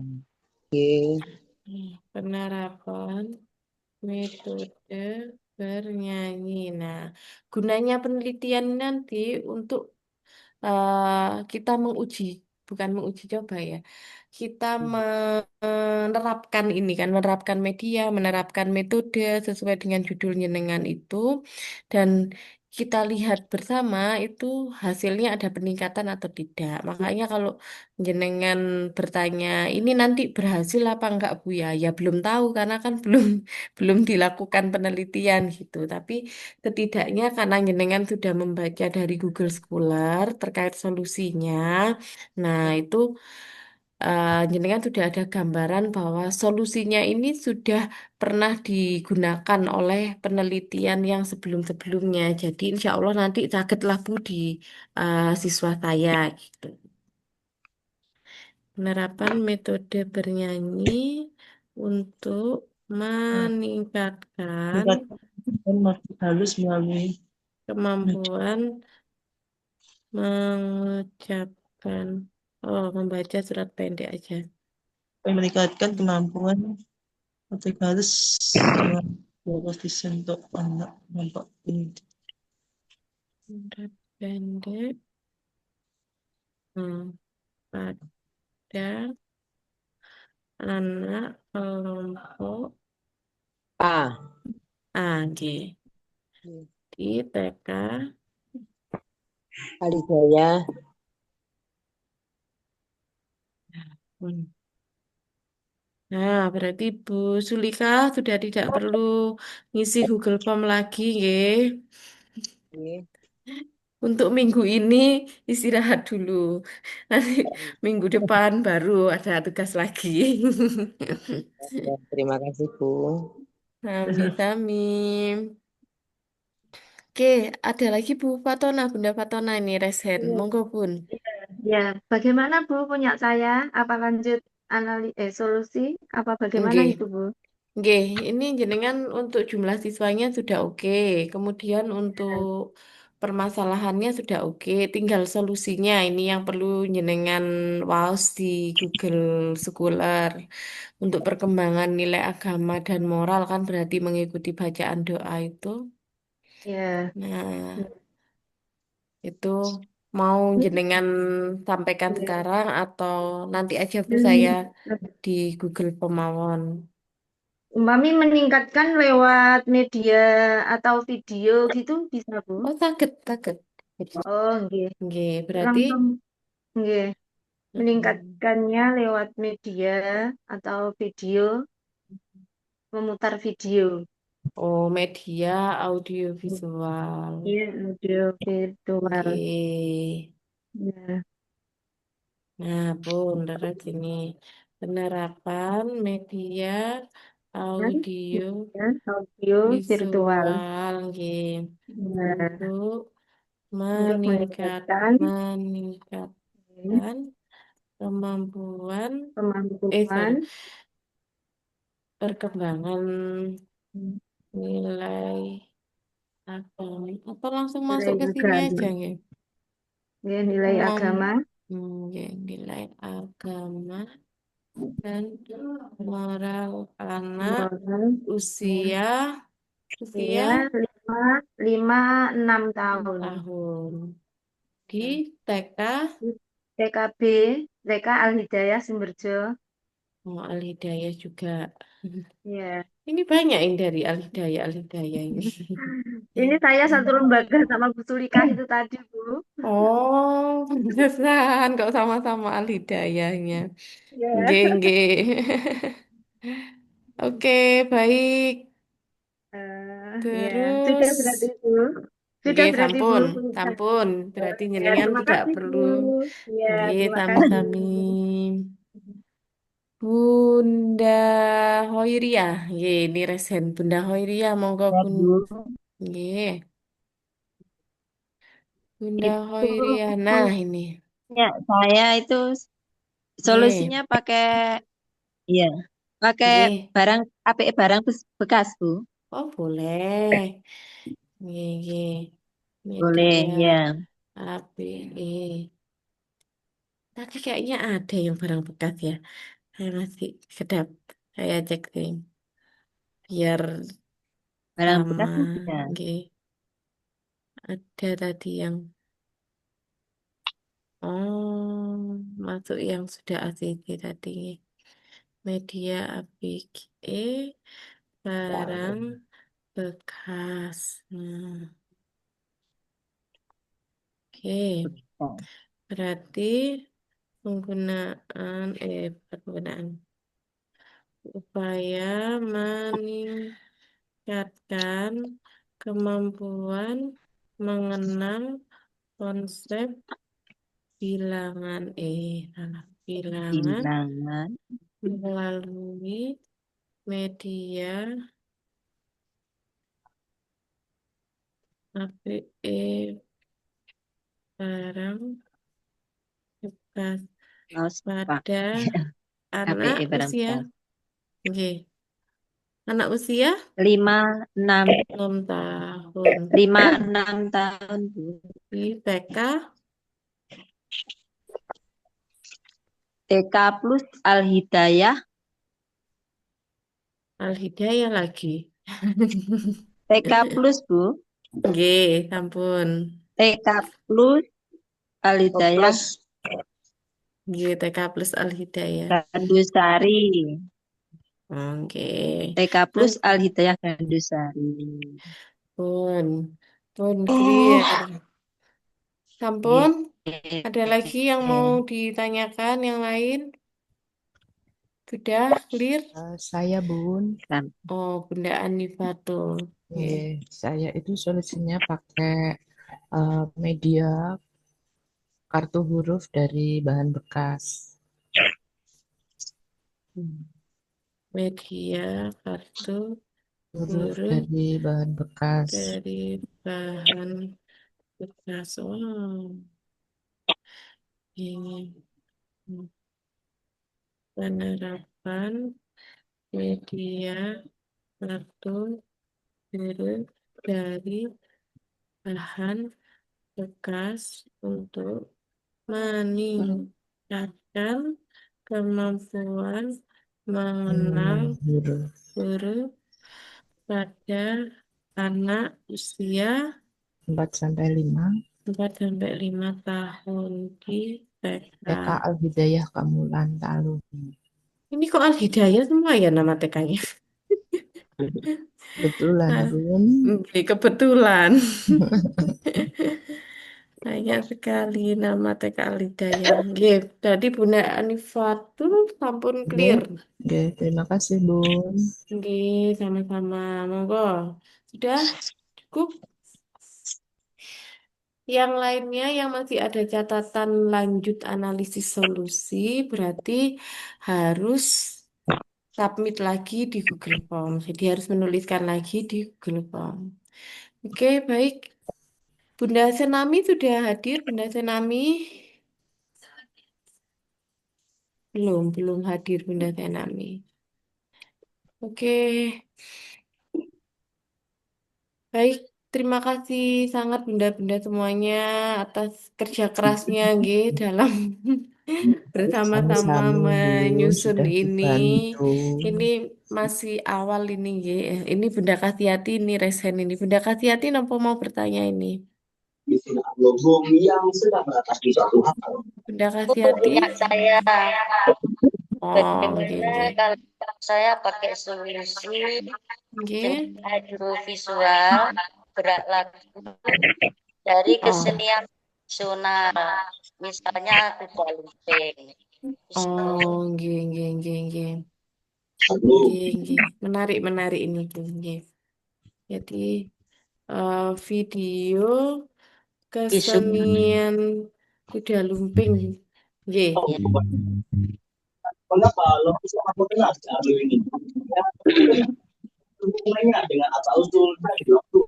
nggih. Penerapan metode bernyanyi. Nah, gunanya penelitian nanti untuk kita menguji, bukan menguji coba ya. Kita menerapkan ini kan, menerapkan media, menerapkan metode sesuai dengan judul jenengan itu, dan kita lihat bersama itu hasilnya ada peningkatan atau tidak. Makanya kalau jenengan bertanya, ini nanti berhasil apa enggak Bu ya? Ya belum tahu karena kan belum dilakukan penelitian gitu. Tapi setidaknya karena jenengan sudah membaca dari Google Scholar terkait solusinya, nah itu jenengan sudah ada gambaran bahwa solusinya ini sudah pernah digunakan oleh penelitian yang sebelum-sebelumnya. Jadi insya Allah nanti cagetlah Bu di siswa saya gitu. Penerapan metode bernyanyi untuk meningkatkan Meningkatkan motorik halus melalui kemampuan mengucapkan, membaca surat pendek aja. meningkatkan kemampuan motorik halus melalui untuk anak nampak ini. Surat pendek hmm, pada anak kelompok A. AG di TK. Alijaya. Hmm. Nah, berarti Bu Sulika sudah tidak perlu ngisi Google Form lagi, nggih. Nggih. Untuk minggu ini istirahat dulu. Nanti minggu depan baru ada tugas lagi. Ya, terima kasih, Bu. Sami-sami. Oke, ada lagi Bu Fatona, Bunda Fatona ini resen. Iya. Monggo Bun. Ya, bagaimana Bu punya saya? Apa lanjut solusi? Apa bagaimana Nggih. itu Bu? Nggih, ini jenengan untuk jumlah siswanya sudah oke. Kemudian untuk permasalahannya sudah oke. Tinggal solusinya ini yang perlu jenengan waos di Google Scholar. Untuk perkembangan nilai agama dan moral kan berarti mengikuti bacaan doa itu. Ya. Nah, itu mau jenengan sampaikan sekarang atau nanti aja Bu saya di Google Pemawon. Umpami meningkatkan lewat media atau video gitu bisa, Bu? Oh, sakit, sakit. Oh, nggih. Nggih, berarti Langsung nggih. mm-mm. Meningkatkannya lewat media atau video, memutar video. Oh, media audiovisual. Iya, audio virtual. Nggih. Ya. Nah, Bun, terus ini penerapan media Kan? audio Ya, audio virtual. visual nggih. Nah, Untuk untuk meningkatkan meningkatkan kemampuan kemampuan sorry, perkembangan nilai agama atau langsung masuk nilai ke sini agama. aja ya. Ya, nilai agama, Ya, nilai agama dan moral anak moral, usia usia ya, lima, 6 6 tahun. tahun di TK TKB, TK Al Hidayah Sumberjo. Al Hidayah juga. Ya. Ini banyak yang dari Al Hidayah ini. Ini saya satu lembaga sama Bu Sulikah itu tadi, Bu. Oh, pantesan kok sama-sama Al Hidayahnya. Ya. Nggih, nggih. Oke, baik. Ya, sudah Terus, berarti Bu. Sudah nggih, berarti Bu. sampun, sampun. Berarti Ya, jenengan terima tidak kasih perlu. Bu. Ya, Nggih, terima kasih. sami-sami. Bunda Hoiria, nggih, ini resen Bunda Hoiria, monggo Ya, Bun. Bu. Nggih, Bunda Itu Hoiria. Nah, ini. ya, saya itu Nggih, solusinya pakai iya, pakai nggih. barang APE barang bekas, Bu. Oh, boleh. Nggih, nggih. Boleh, Media ya. APE. Tapi kayaknya ada yang barang bekas ya. Saya masih sedap. Saya cek sih. Biar Barang sama. bekas bisa. Nggih. Ada tadi yang oh masuk yang sudah ACC tadi. Media APE barang bekas. Nah, oke. Bekas. Berarti penggunaan upaya meningkatkan kemampuan mengenal konsep salah, bilangan Bilangan melalui media APE barang bekas kaos Pak. pada anak APE barang usia, bekas. nggih, anak usia 5 6 6 tahun 5 6 tahun, Bu. di TK TK plus Al Hidayah, Al Hidayah lagi. TK plus, Bu. Nggih, sampun. TK plus Al Oh, Hidayah plus Nggih, TK plus Al Hidayah. Gandusari. Oke. TK plus Nanti Al Hidayah Gandusari. pun pun Oh, clear. iya. Sampun, ada lagi yang mau ditanyakan yang lain? Sudah clear? Saya Bun, Oh, Bunda Anifatul. Oke. saya itu solusinya pakai media kartu huruf dari bahan bekas. Media kartu Huruf huruf dari bahan bekas. dari bahan bekas. Oh, ini penerapan media kartu huruf dari bahan bekas untuk meningkatkan kemampuan mengenal Huruf huruf pada anak usia 4 sampai 5. 4 sampai 5 tahun di TK. TK Al-Hidayah Kamulan Talun. Ini kok Al-Hidayah semua ya nama TK-nya? Betulan, Bun. Kebetulan. Banyak sekali nama TK Al-Hidayah. Nggih, jadi Bunda Anifatul sampun clear. Nggih, terima kasih, Bun. Nggih, sama-sama. Monggo. Sudah cukup. Yang lainnya yang masih ada catatan lanjut analisis solusi berarti harus submit lagi di Google Form. Jadi harus menuliskan lagi di Google Form. Oke, baik. Bunda Senami sudah hadir, Bunda Senami. Belum hadir Bunda Senami. Oke. Baik, terima kasih sangat bunda-bunda semuanya atas kerja kerasnya nggih dalam bersama-sama Sama-sama, Bun. menyusun Sudah ini. dibantu. Ini masih awal ini nggih. Ini Bunda Kastiati, ini Resen ini. Bunda Kastiati nopo mau bertanya ini? Bunda Kastiati? Ya, saya Oh, nggih, bagaimana nggih. kalau saya pakai solusi Nggih. audiovisual gerak lagu dari Oh. kesenian nasional, misalnya kuda lumping. Oh, nggih, nggih, nggih, nggih. Nggih, nggih. Menarik ini, Bu. Nggih. Jadi video kesenian kuda lumping. Nggih.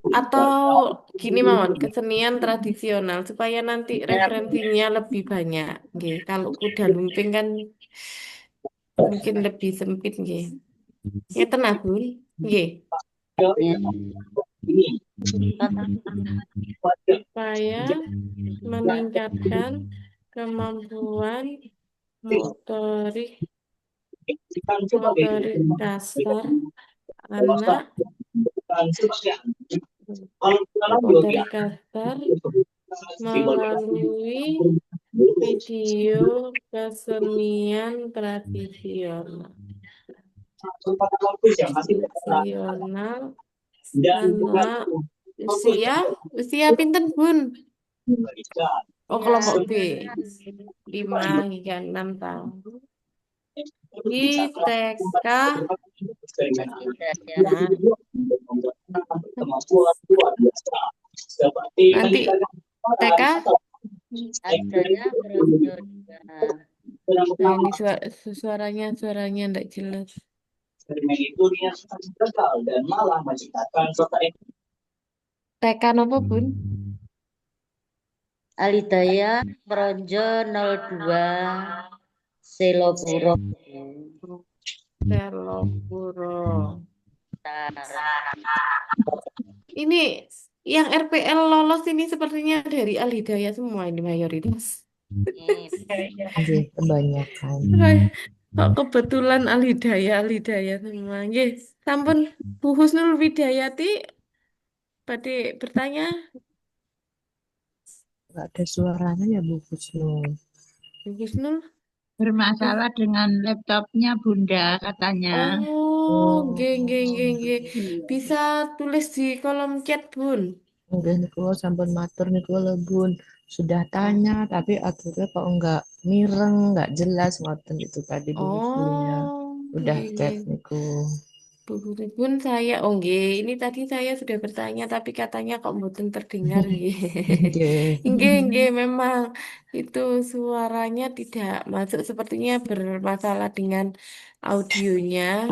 Atau gini mawon, kesenian tradisional supaya nanti referensinya lebih banyak. Nggih. Kalau kuda lumping kan mungkin lebih sempit nggih. Ngeten ah, Bun. Nggih. Supaya meningkatkan kemampuan motorik kasar anak, motorik kasar melalui video kesenian tradisional. Anak usia pinten Bun? Oh, kelompok B 5 hingga 6 tahun di TK. Nanti TK nah, ini suaranya enggak jelas. TK apa Bun? Al-Hidayah Projo 02 Selopuro. Ini yang RPL lolos ini sepertinya dari Al-Hidayah semua ini mayoritas. Kebanyakan. Kok kebetulan Al-Hidayah semua. Nggih, sampun Bu Husnul Widayati pada bertanya. Nggak ada suaranya ya Bu Husnul. Bu Husnul bermasalah dengan laptopnya Bunda katanya. Oh, nggih. Bisa tulis di kolom chat, Bun. Udah niku sampun matur niku lho Bun. Sudah tanya tapi aturnya kok enggak mireng, enggak jelas ngoten itu tadi Bu Husnulnya. Udah chat niku. Bun saya, nggih, ini tadi saya sudah bertanya tapi katanya kok mboten terdengar nggih. Nggih, memang itu suaranya tidak masuk sepertinya bermasalah dengan audionya.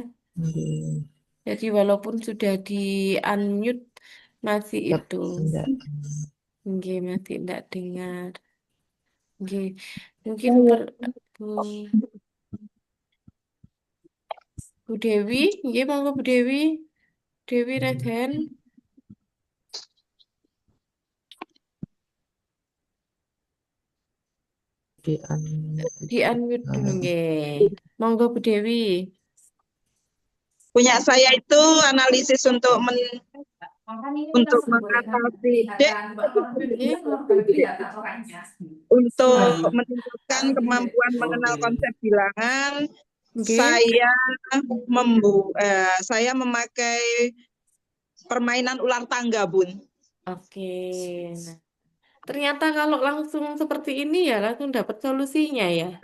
Jadi walaupun sudah di unmute masih itu. Nggih, masih tidak dengar. Nggih. Mungkin Bu Dewi, nggih monggo Bu Dewi. Dewi Regen, Di unmute di itu. unmute dulu nggih. Monggo Bu Dewi. Punya saya itu analisis untuk mengatasi untuk meningkatkan kemampuan mengenal konsep bilangan. Nggih. Saya memakai permainan ular tangga, Bun. Oke. Nah, ternyata kalau langsung seperti ini ya langsung dapat solusinya ya.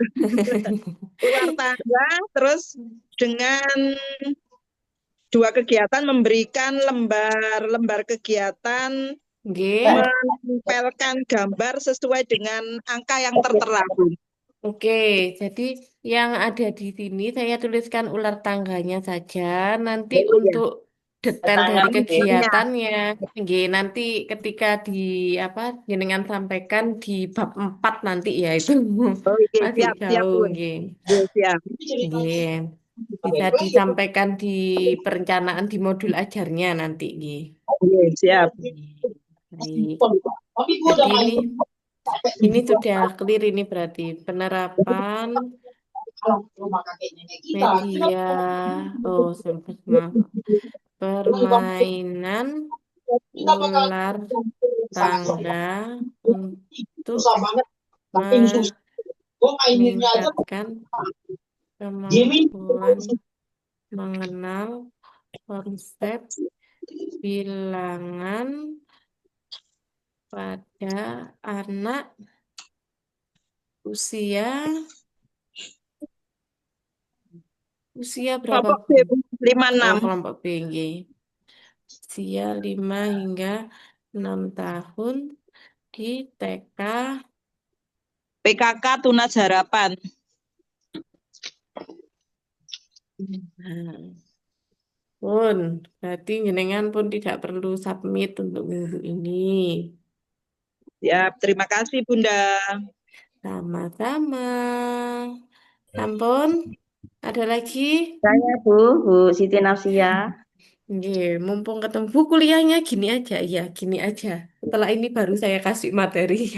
Ular tangga, terus dengan 2 kegiatan memberikan lembar kegiatan Nggih. menempelkan gambar sesuai dengan angka yang tertera, Bun. Oke, jadi yang ada di sini saya tuliskan ular tangganya saja. Nanti Oh, iya. untuk detail dari Iya. kegiatannya, nggih, nanti ketika di jenengan sampaikan di bab 4 nanti ya itu Oh, iya, masih siap, jauh, Bun. nggih. Iya, siap. Nggih. Bisa disampaikan di perencanaan di modul ajarnya nanti, nggih. Iya, siap. Baik. Jadi ini sudah clear ini berarti penerapan media maaf. Permainan ular tangga untuk meningkatkan kemampuan mengenal konsep bilangan pada anak usia berapa? Kelompok B, 5-6. Kelompok B, nggih. Usia 5 hingga 6 tahun di TK PKK Tunas Harapan. Pun, berarti jenengan pun tidak perlu submit untuk minggu ini. Ya, terima kasih Bunda. Sama-sama. Sampun, ada lagi? Saya Bu Siti Nausia. Nggih, mumpung ketemu Bu kuliahnya gini aja, ya gini aja. Setelah ini baru saya kasih materi.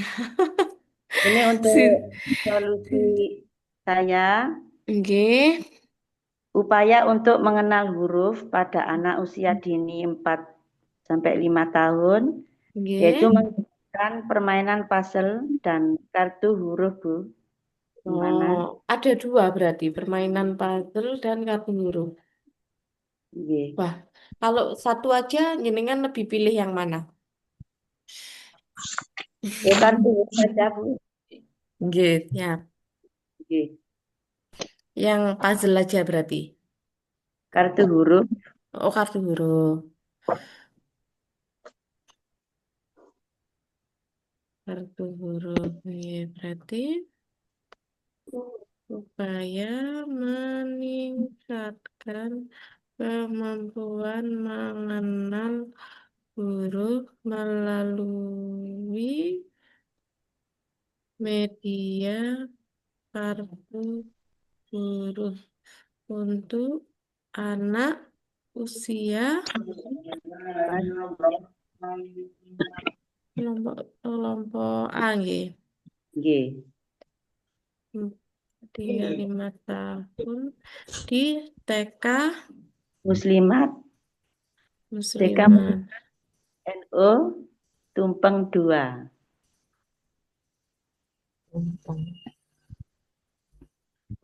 Ini untuk solusi saya. Nggih. Upaya untuk mengenal huruf pada anak usia dini 4 sampai 5 tahun, yaitu menggunakan permainan puzzle dan kartu huruf, Bu. Gimana? Ada 2 berarti, permainan puzzle dan kartu huruf. Wah, kalau satu aja jenengan lebih pilih yang mana? Ya kartu huruf saja, Bu. Nggih, ya. Nggih. Yang puzzle aja berarti. Kartu huruf. Oh, kartu huruf. Kartu huruf. Ya, berarti upaya meningkatkan kemampuan mengenal huruf melalui media kartu huruf untuk anak usia kelompok A, nggih. Nggih. 5 tahun di TK Muslimat. TK NU Tumpeng 2.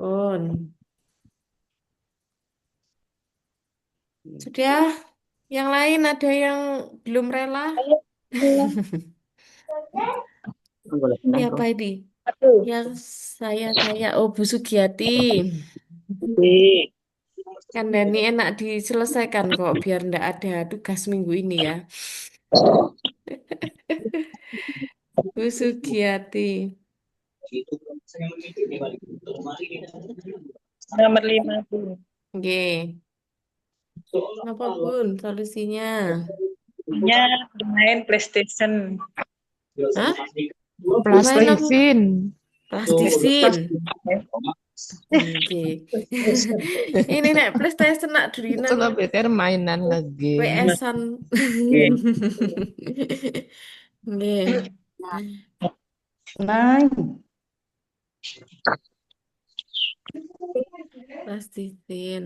Pun. Sudah, yang lain ada yang belum rela? Ini apa ini? Yang saya, Bu Sugiyati. Kan Dani enak diselesaikan kok, biar ndak ada tugas minggu ini ya. Bu Sugiyati. Nomor 5, Bu. Oke. Apa Bun solusinya? Main PlayStation. Hah? Plastisin. Plastisin. Oke. Ini nek PlayStation nak Itu durinan lo pikir mainan ngegame. PS-an. Nggih. Nine. Plasticin.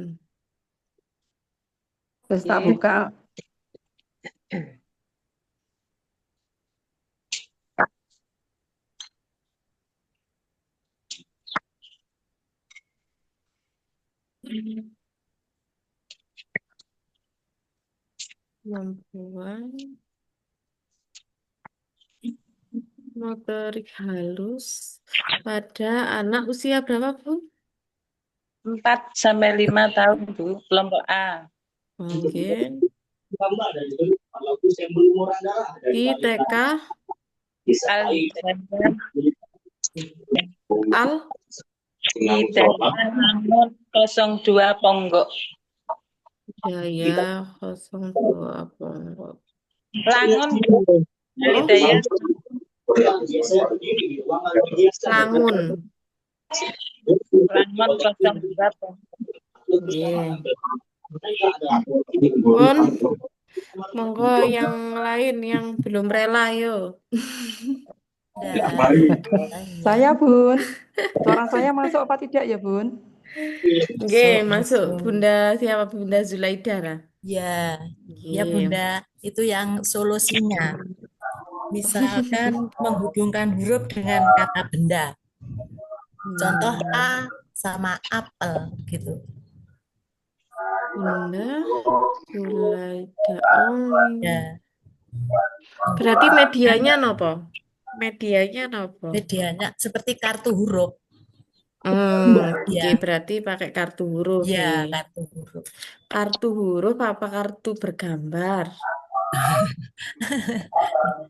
Terus tak buka. Kemampuan motorik halus pada anak usia berapa, Bu? 4 sampai 5 tahun, Bu. Kelompok A. Oke. Di TK Al Hidayah Langun 02 Ponggok. Jaya 02 Ponggok. Langun, Hidayah. Langun. Langun 02 Ponggok. Nggih. Pun, monggo yang lain yang belum rela, yo. Saya, Bun. Suara saya masuk apa tidak ya, Bun? Nggih, masuk. Bunda siapa? Bunda Zulaida lah. Ya, ya Nggih. Bunda, itu yang solusinya. Misalkan menghubungkan huruf dengan kata benda. Contoh A sama apel gitu. Bunda Zulaida. Oh. Ya. Berarti medianya nopo? Medianya nopo? Medianya seperti kartu huruf. Oke, Ya. berarti pakai kartu huruf Ya, nih. kartu huruf. Kartu huruf apa kartu bergambar?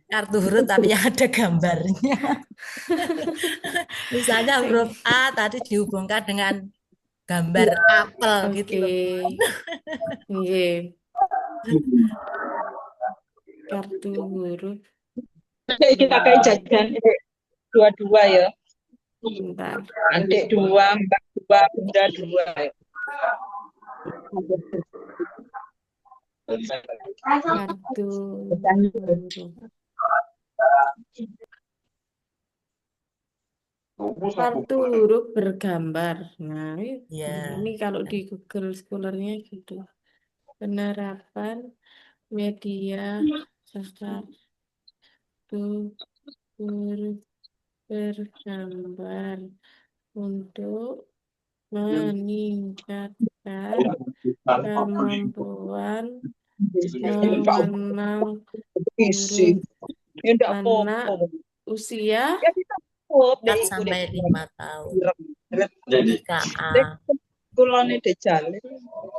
Kartu huruf tapi yang ada gambarnya. Misalnya huruf A tadi dihubungkan dengan gambar apel gitu loh. Nggih. Kartu huruf. Kita kayak jajan dua-dua ya. Bentar. Adik 2, Mbak 2, Bunda 2. Kartu huruf. Kartu huruf bergambar. Nah, ini kalau di Google Scholar-nya gitu. Penerapan media kartu huruf bergambar untuk meningkatkan kemampuan mengenal huruf anak usia 4 sampai 5 tahun. IKA. Kulone dejale.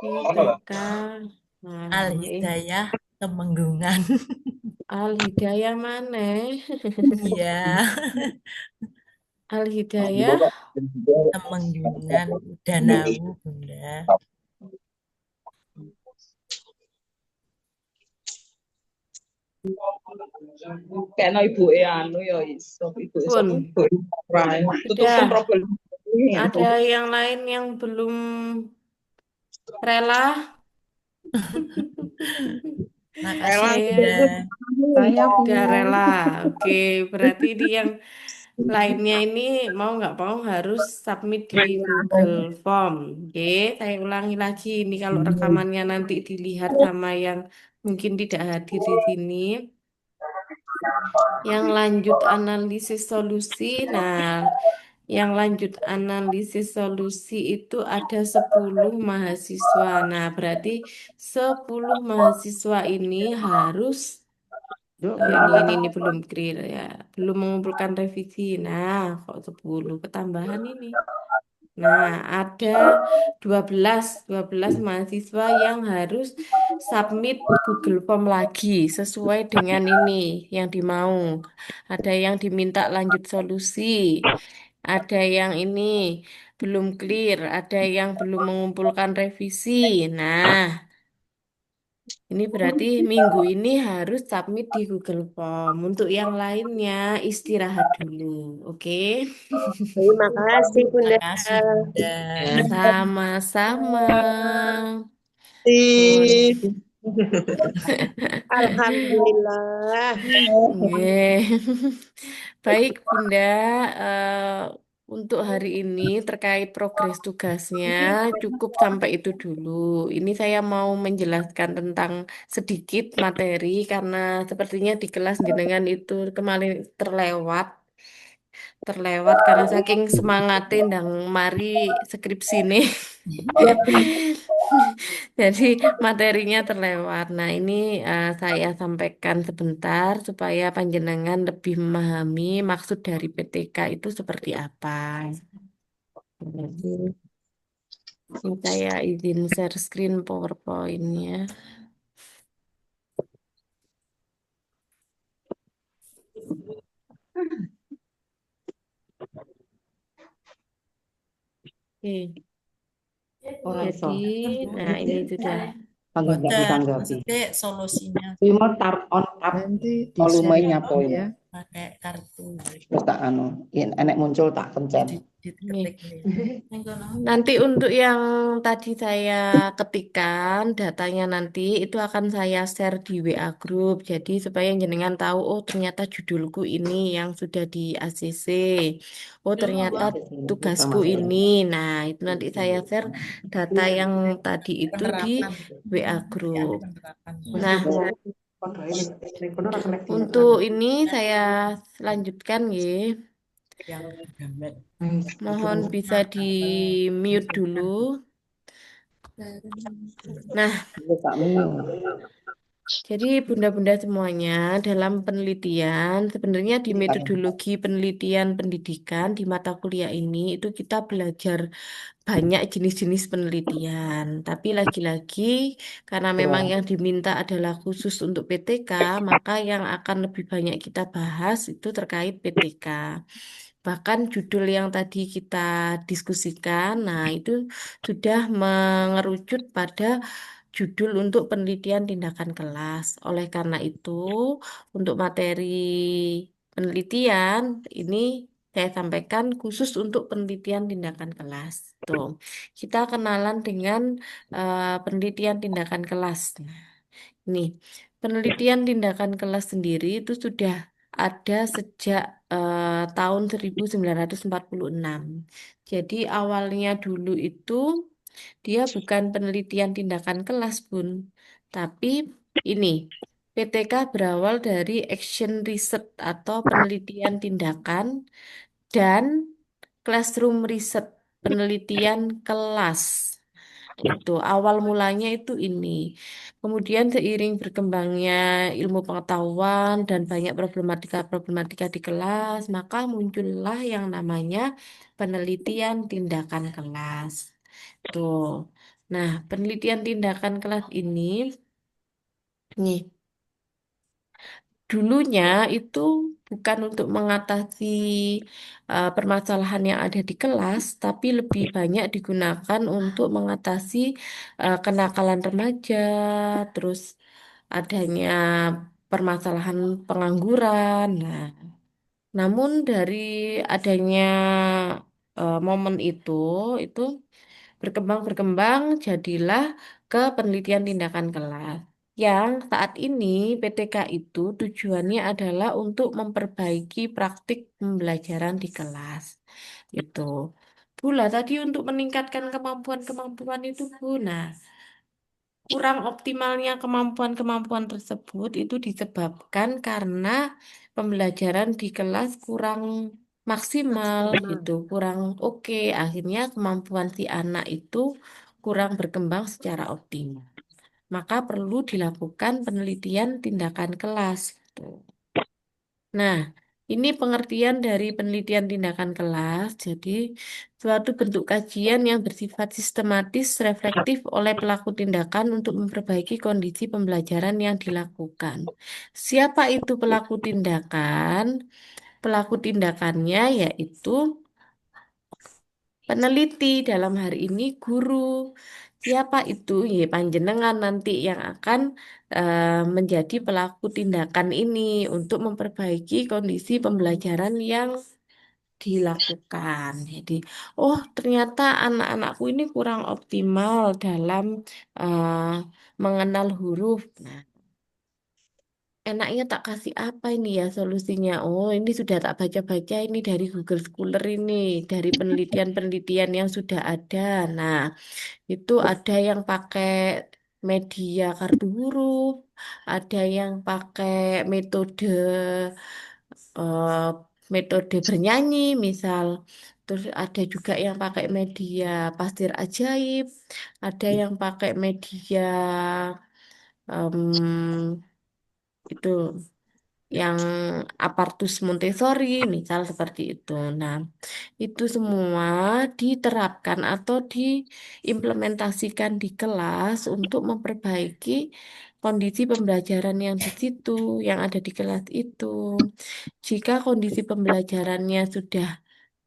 ITK Al-Hidayah Temenggungan. Al-Hidayah mana? Iya. Al-Hidayah Temenggungan Danau, Bunda. Kayaknya ibu anu ya iso ibu Pun. Tutupkan problem. Ada yang lain yang belum rela? Makasih. Saya Udah rela. Oke, berarti di yang lainnya ini mau nggak mau harus submit di Google Form. Oke, saya ulangi lagi ini kalau rekamannya nanti dilihat sama yang mungkin tidak hadir di sini. Yang lanjut analisis solusi. Nah, yang lanjut analisis solusi itu ada 10 mahasiswa. Nah, berarti 10 mahasiswa ini harus ini belum clear ya. Belum mengumpulkan revisi. Nah, kok 10 ketambahan ini. Nah, ada 12 mahasiswa yang harus submit Google Form lagi sesuai dengan ini yang dimau. Ada yang diminta lanjut solusi. Ada yang ini belum clear, ada yang belum mengumpulkan revisi. Nah, Ini berarti minggu ini harus submit di Google Form. Untuk yang lainnya istirahat dulu, oke? Terima kasih, Bunda. Makasih, Bunda. Sama-sama. Alhamdulillah. Nggih. Baik, Bunda. Eh, untuk hari ini terkait progres tugasnya cukup sampai itu dulu. Ini saya mau menjelaskan tentang sedikit materi karena sepertinya di kelas jenengan itu kemarin terlewat karena saking semangatin dan mari skripsi nih. Jadi materinya terlewat. Nah, ini saya sampaikan sebentar supaya panjenengan lebih memahami maksud dari PTK itu seperti apa. Jadi, ini saya izin share screen PowerPoint-nya. Oke. Jadi, nah ini sudah. Maksudnya solusinya Nanti volumenya di-share poin. ya. pakai kartu. Terus tak enek muncul tak pencet. Diketik Nanti untuk yang tadi saya ketikkan datanya nanti itu akan saya share di WA Group. Jadi supaya jenengan tahu, oh ternyata judulku ini yang sudah di ACC. Oh ternyata tugasku ini. Nah itu nanti saya share data yang tadi itu di WA Group. Nah untuk ini saya lanjutkan ya. yang gambar. Mohon bisa di mute dulu. Nah, jadi bunda-bunda semuanya dalam penelitian, sebenarnya di metodologi penelitian pendidikan di mata kuliah ini itu kita belajar banyak jenis-jenis penelitian. Tapi lagi-lagi karena memang yang diminta adalah khusus untuk PTK, maka yang akan lebih banyak kita bahas itu terkait PTK. Bahkan judul yang tadi kita diskusikan, nah itu sudah mengerucut pada judul untuk penelitian tindakan kelas. Oleh karena itu, untuk materi penelitian ini saya sampaikan khusus untuk penelitian tindakan kelas. Tuh, kita kenalan dengan penelitian tindakan kelas. Nah, nih, penelitian tindakan kelas sendiri itu sudah ada sejak tahun 1946. Jadi awalnya dulu itu dia bukan penelitian tindakan kelas, Bun. Tapi ini, PTK berawal dari action research atau penelitian tindakan dan classroom research, penelitian kelas. Itu awal mulanya itu ini. Kemudian seiring berkembangnya ilmu pengetahuan dan banyak problematika-problematika di kelas, maka muncullah yang namanya penelitian tindakan kelas. Tuh. Nah, penelitian tindakan kelas ini nih dulunya itu bukan untuk mengatasi permasalahan yang ada di kelas, tapi lebih banyak digunakan untuk mengatasi kenakalan remaja, terus adanya permasalahan pengangguran. Nah, namun dari adanya momen itu berkembang jadilah ke penelitian tindakan kelas. Yang saat ini PTK itu tujuannya adalah untuk memperbaiki praktik pembelajaran di kelas. Itu. Bu lah tadi untuk meningkatkan kemampuan-kemampuan itu Bu. Nah, kurang optimalnya kemampuan-kemampuan tersebut itu disebabkan karena pembelajaran di kelas kurang maksimal gitu, kurang oke. Akhirnya kemampuan si anak itu kurang berkembang secara optimal. Maka perlu dilakukan penelitian tindakan kelas gitu. Nah, ini pengertian dari penelitian tindakan kelas. Jadi, suatu bentuk kajian yang bersifat sistematis, reflektif oleh pelaku tindakan untuk memperbaiki kondisi pembelajaran yang dilakukan. Siapa itu pelaku tindakan? Pelaku tindakannya yaitu peneliti, dalam hari ini guru. Siapa itu? Ya, panjenengan nanti yang akan menjadi pelaku tindakan ini untuk memperbaiki kondisi pembelajaran yang dilakukan. Jadi, oh ternyata anak-anakku ini kurang optimal dalam eh, mengenal huruf. Nah, enaknya tak kasih apa ini ya solusinya? Oh, ini sudah tak baca-baca ini dari Google Scholar ini, dari penelitian-penelitian yang sudah ada. Nah, itu ada yang pakai media kartu huruf, ada yang pakai metode eh, metode bernyanyi, misal. Terus ada juga yang pakai media pastir ajaib, ada yang pakai media em, itu yang Apartus Montessori, misal seperti itu. Nah, itu semua diterapkan atau diimplementasikan di kelas untuk memperbaiki kondisi pembelajaran yang di situ, yang ada di kelas itu. Jika kondisi pembelajarannya sudah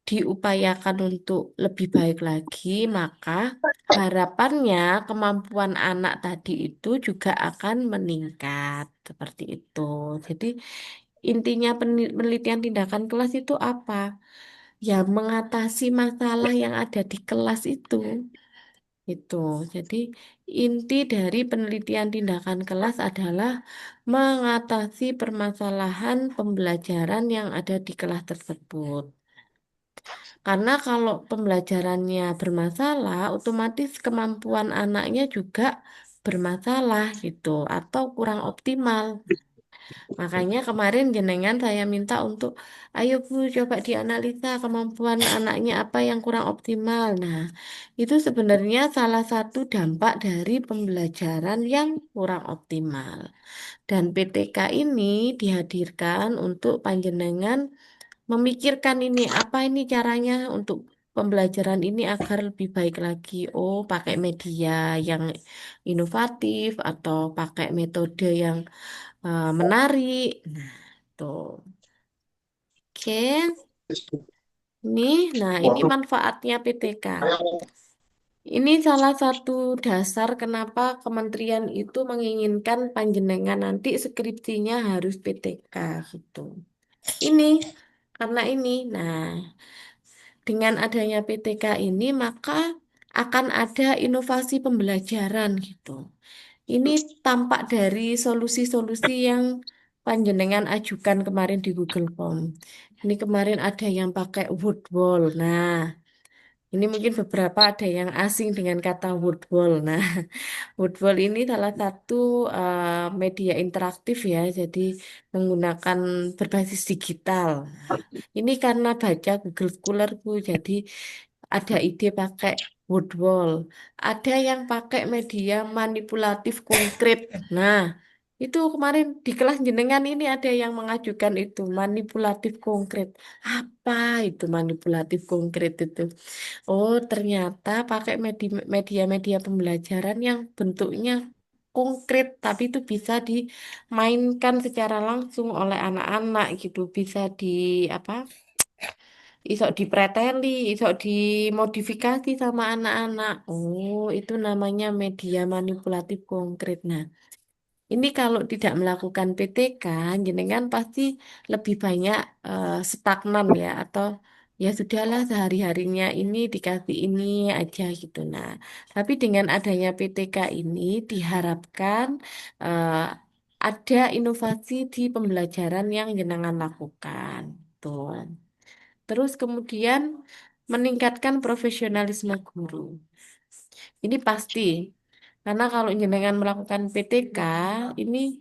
diupayakan untuk lebih baik lagi, maka harapannya kemampuan anak tadi itu juga akan meningkat. Seperti itu. Jadi intinya penelitian tindakan kelas itu apa? Ya mengatasi masalah yang ada di kelas itu. Itu. Jadi inti dari penelitian tindakan kelas adalah mengatasi permasalahan pembelajaran yang ada di kelas tersebut. Karena kalau pembelajarannya bermasalah, otomatis kemampuan anaknya juga bermasalah gitu atau kurang optimal. Makanya kemarin jenengan saya minta untuk, ayo Bu, coba dianalisa kemampuan anaknya apa yang kurang optimal. Nah, itu sebenarnya salah satu dampak dari pembelajaran yang kurang optimal. Dan PTK ini dihadirkan untuk panjenengan memikirkan ini, apa ini caranya untuk pembelajaran ini agar lebih baik lagi. Oh, pakai media yang inovatif atau pakai metode yang menarik. Nah, tuh. Oke. Ini manfaatnya PTK. Ini salah satu dasar kenapa kementerian itu menginginkan panjenengan nanti skripsinya harus PTK gitu. Ini karena ini. Nah, dengan adanya PTK ini maka akan ada inovasi pembelajaran gitu. Ini tampak dari solusi-solusi yang panjenengan ajukan kemarin di Google Form. Ini kemarin ada yang pakai wood wall. Nah, ini mungkin beberapa ada yang asing dengan kata wood wall. Nah, wood wall ini salah satu media interaktif ya, jadi menggunakan berbasis digital. Ini karena baca Google Scholar-ku, jadi ada ide pakai wood wall. Ada yang pakai media manipulatif konkret. Nah, itu kemarin di kelas jenengan ini ada yang mengajukan itu manipulatif konkret. Apa itu manipulatif konkret itu? Oh, ternyata pakai media-media pembelajaran yang bentuknya konkret, tapi itu bisa dimainkan secara langsung oleh anak-anak gitu. Bisa di apa? Iso dipreteli, iso dimodifikasi sama anak-anak. Oh, itu namanya media manipulatif konkret. Nah, ini kalau tidak melakukan PTK, jenengan pasti lebih banyak stagnan ya, atau ya sudahlah sehari-harinya ini dikasih ini aja gitu. Nah, tapi dengan adanya PTK ini diharapkan eh, ada inovasi di pembelajaran yang jenengan lakukan. Tuh. Terus kemudian meningkatkan profesionalisme guru. Ini pasti. Karena kalau jenengan melakukan PTK, ini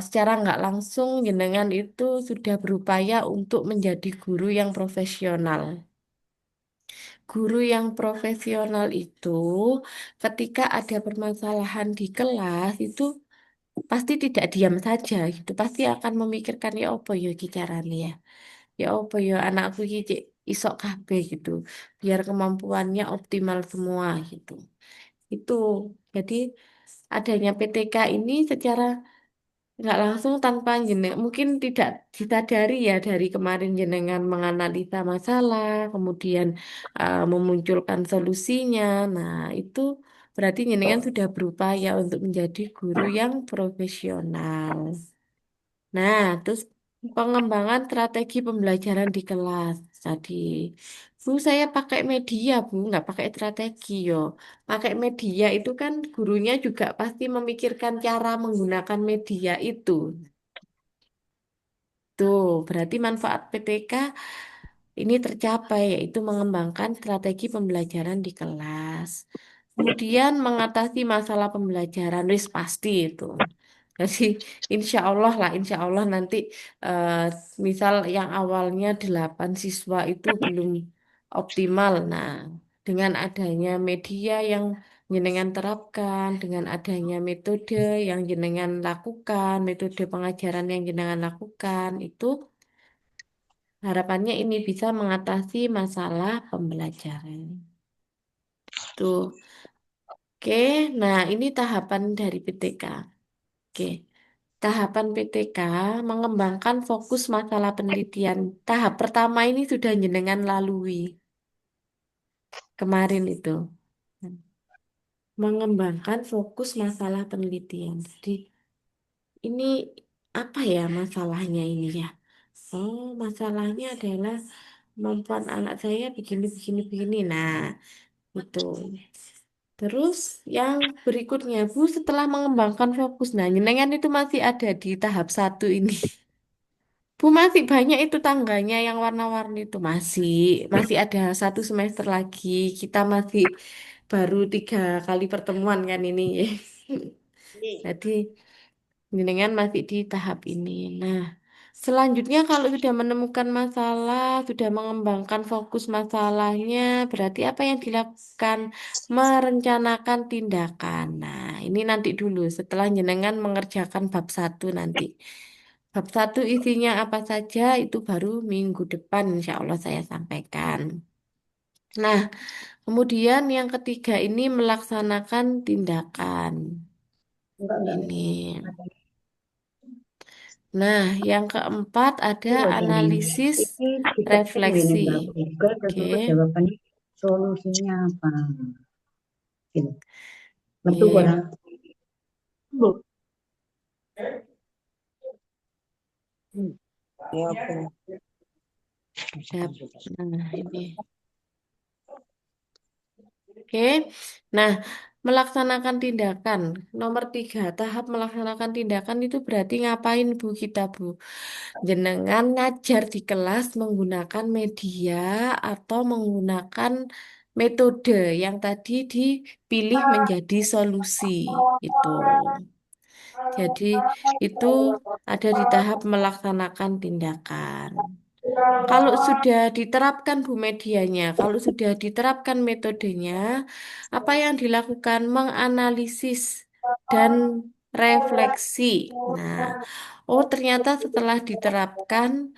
secara nggak langsung jenengan itu sudah berupaya untuk menjadi guru yang profesional. Guru yang profesional itu ketika ada permasalahan di kelas itu pasti tidak diam saja gitu. Pasti akan memikirkan ya apa ya iki carane ya. Ya apa ya anakku iki cek isok kabeh gitu. Biar kemampuannya optimal semua gitu. Itu. Jadi adanya PTK ini secara nggak langsung tanpa jeneng, mungkin tidak disadari ya dari kemarin jenengan menganalisa masalah, kemudian memunculkan solusinya. Nah, itu berarti jenengan sudah berupaya untuk menjadi guru yang profesional. Nah, terus pengembangan strategi pembelajaran di kelas tadi. Bu, saya pakai media, Bu, nggak pakai strategi, yo. Pakai media itu kan gurunya juga pasti memikirkan cara menggunakan media itu. Tuh, berarti manfaat PTK ini tercapai, yaitu mengembangkan strategi pembelajaran di kelas. Kemudian mengatasi masalah pembelajaran, wis pasti itu. Jadi insya Allah nanti eh, misal yang awalnya 8 siswa itu belum optimal. Nah, dengan adanya media yang jenengan terapkan, dengan adanya metode yang jenengan lakukan, metode pengajaran yang jenengan lakukan, itu harapannya ini bisa mengatasi masalah pembelajaran. Tuh. Oke, nah ini tahapan dari PTK. Oke, tahapan PTK mengembangkan fokus masalah penelitian. Tahap pertama ini sudah jenengan lalui kemarin itu. Mengembangkan fokus masalah penelitian. Jadi ini apa ya masalahnya ini ya? Oh, masalahnya adalah kemampuan anak saya begini, begini, begini. Nah, itu. Terus yang berikutnya, Bu, setelah mengembangkan fokus, nah, jenengan itu masih ada di tahap 1 ini. Bu, masih banyak itu tangganya yang warna-warni itu masih ada 1 semester lagi. Kita masih baru 3 kali pertemuan kan ini. Jadi jenengan masih di tahap ini. Nah, selanjutnya kalau sudah menemukan masalah, sudah mengembangkan fokus masalahnya, berarti apa yang dilakukan? Merencanakan tindakan. Nah, ini nanti dulu setelah jenengan mengerjakan bab 1 nanti. Bab 1 isinya apa saja itu baru minggu depan insya Allah saya sampaikan. Nah, kemudian yang ketiga ini melaksanakan tindakan. Ini. Nah, yang keempat ada analisis refleksi. Oke. Jawabannya solusinya apa? Gitu. Betul, Iya. orang. Ya, benar. Nah, ini. Oke. Nah, melaksanakan tindakan. Nomor 3, tahap melaksanakan tindakan itu berarti ngapain Bu kita, Bu? Jenengan ngajar di kelas menggunakan media atau menggunakan metode yang tadi dipilih menjadi solusi. Itu. Jadi itu ada di tahap melaksanakan tindakan. Kalau sudah diterapkan Bu medianya, kalau sudah diterapkan metodenya, apa yang dilakukan? Menganalisis dan refleksi. Nah, oh ternyata setelah diterapkan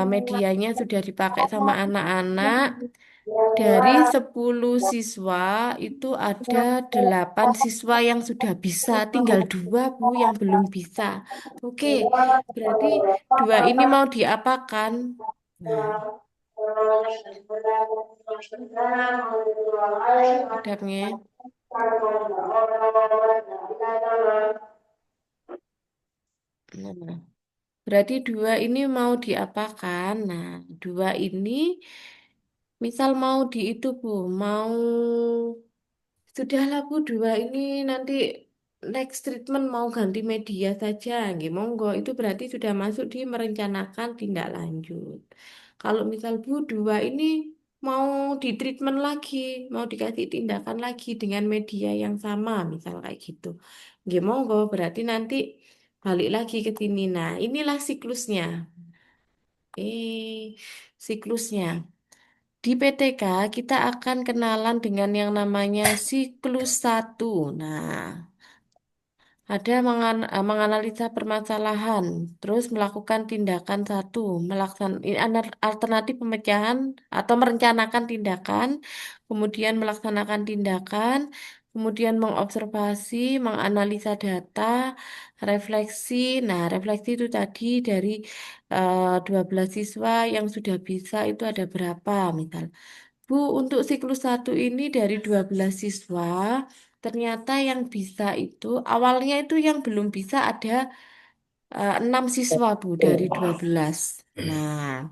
medianya sudah dipakai sama anak-anak, dari 10 siswa itu ada 8 siswa yang sudah bisa, tinggal 2 Bu yang belum bisa. Oke, berarti 2 ini mau diapakan? Nah, adabnya. Nah, berarti 2 ini mau diapakan? Nah, 2 ini misal mau di itu Bu, mau sudahlah Bu, 2 ini nanti next treatment mau ganti media saja, nggih monggo. Itu berarti sudah masuk di merencanakan tindak lanjut. Kalau misal Bu, 2 ini mau di treatment lagi, mau dikasih tindakan lagi dengan media yang sama, misal kayak gitu. Nggih monggo, berarti nanti balik lagi ke sini. Nah, inilah siklusnya. Siklusnya. Di PTK kita akan kenalan dengan yang namanya siklus 1. Nah, ada menganalisa permasalahan, terus melakukan tindakan 1, alternatif pemecahan atau merencanakan tindakan, kemudian melaksanakan tindakan, kemudian mengobservasi, menganalisa data, refleksi. Nah, refleksi itu tadi dari 12 siswa yang sudah bisa itu ada berapa, misal. Bu, untuk siklus 1 ini dari 12 siswa, ternyata yang bisa itu, awalnya itu yang belum bisa ada 6 siswa, Bu, dari 12. Nah,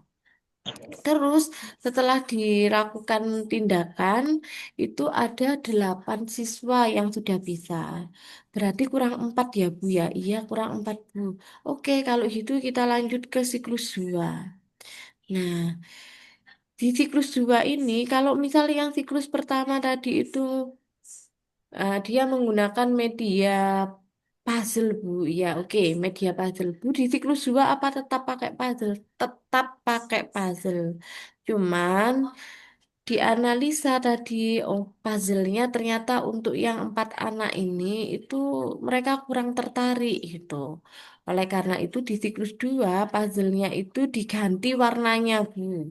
terus setelah dilakukan tindakan itu ada 8 siswa yang sudah bisa. Berarti kurang 4 ya Bu ya? Iya kurang 4 Bu. Oke kalau gitu kita lanjut ke siklus 2. Nah di siklus 2 ini kalau misalnya yang siklus pertama tadi itu dia menggunakan media puzzle Bu. Ya oke media puzzle. Bu di siklus 2 apa tetap pakai puzzle? Tetap pakai puzzle. Cuman dianalisa tadi, oh puzzle-nya ternyata untuk yang 4 anak ini itu mereka kurang tertarik gitu. Oleh karena itu di siklus 2 puzzle-nya itu diganti warnanya, Bu.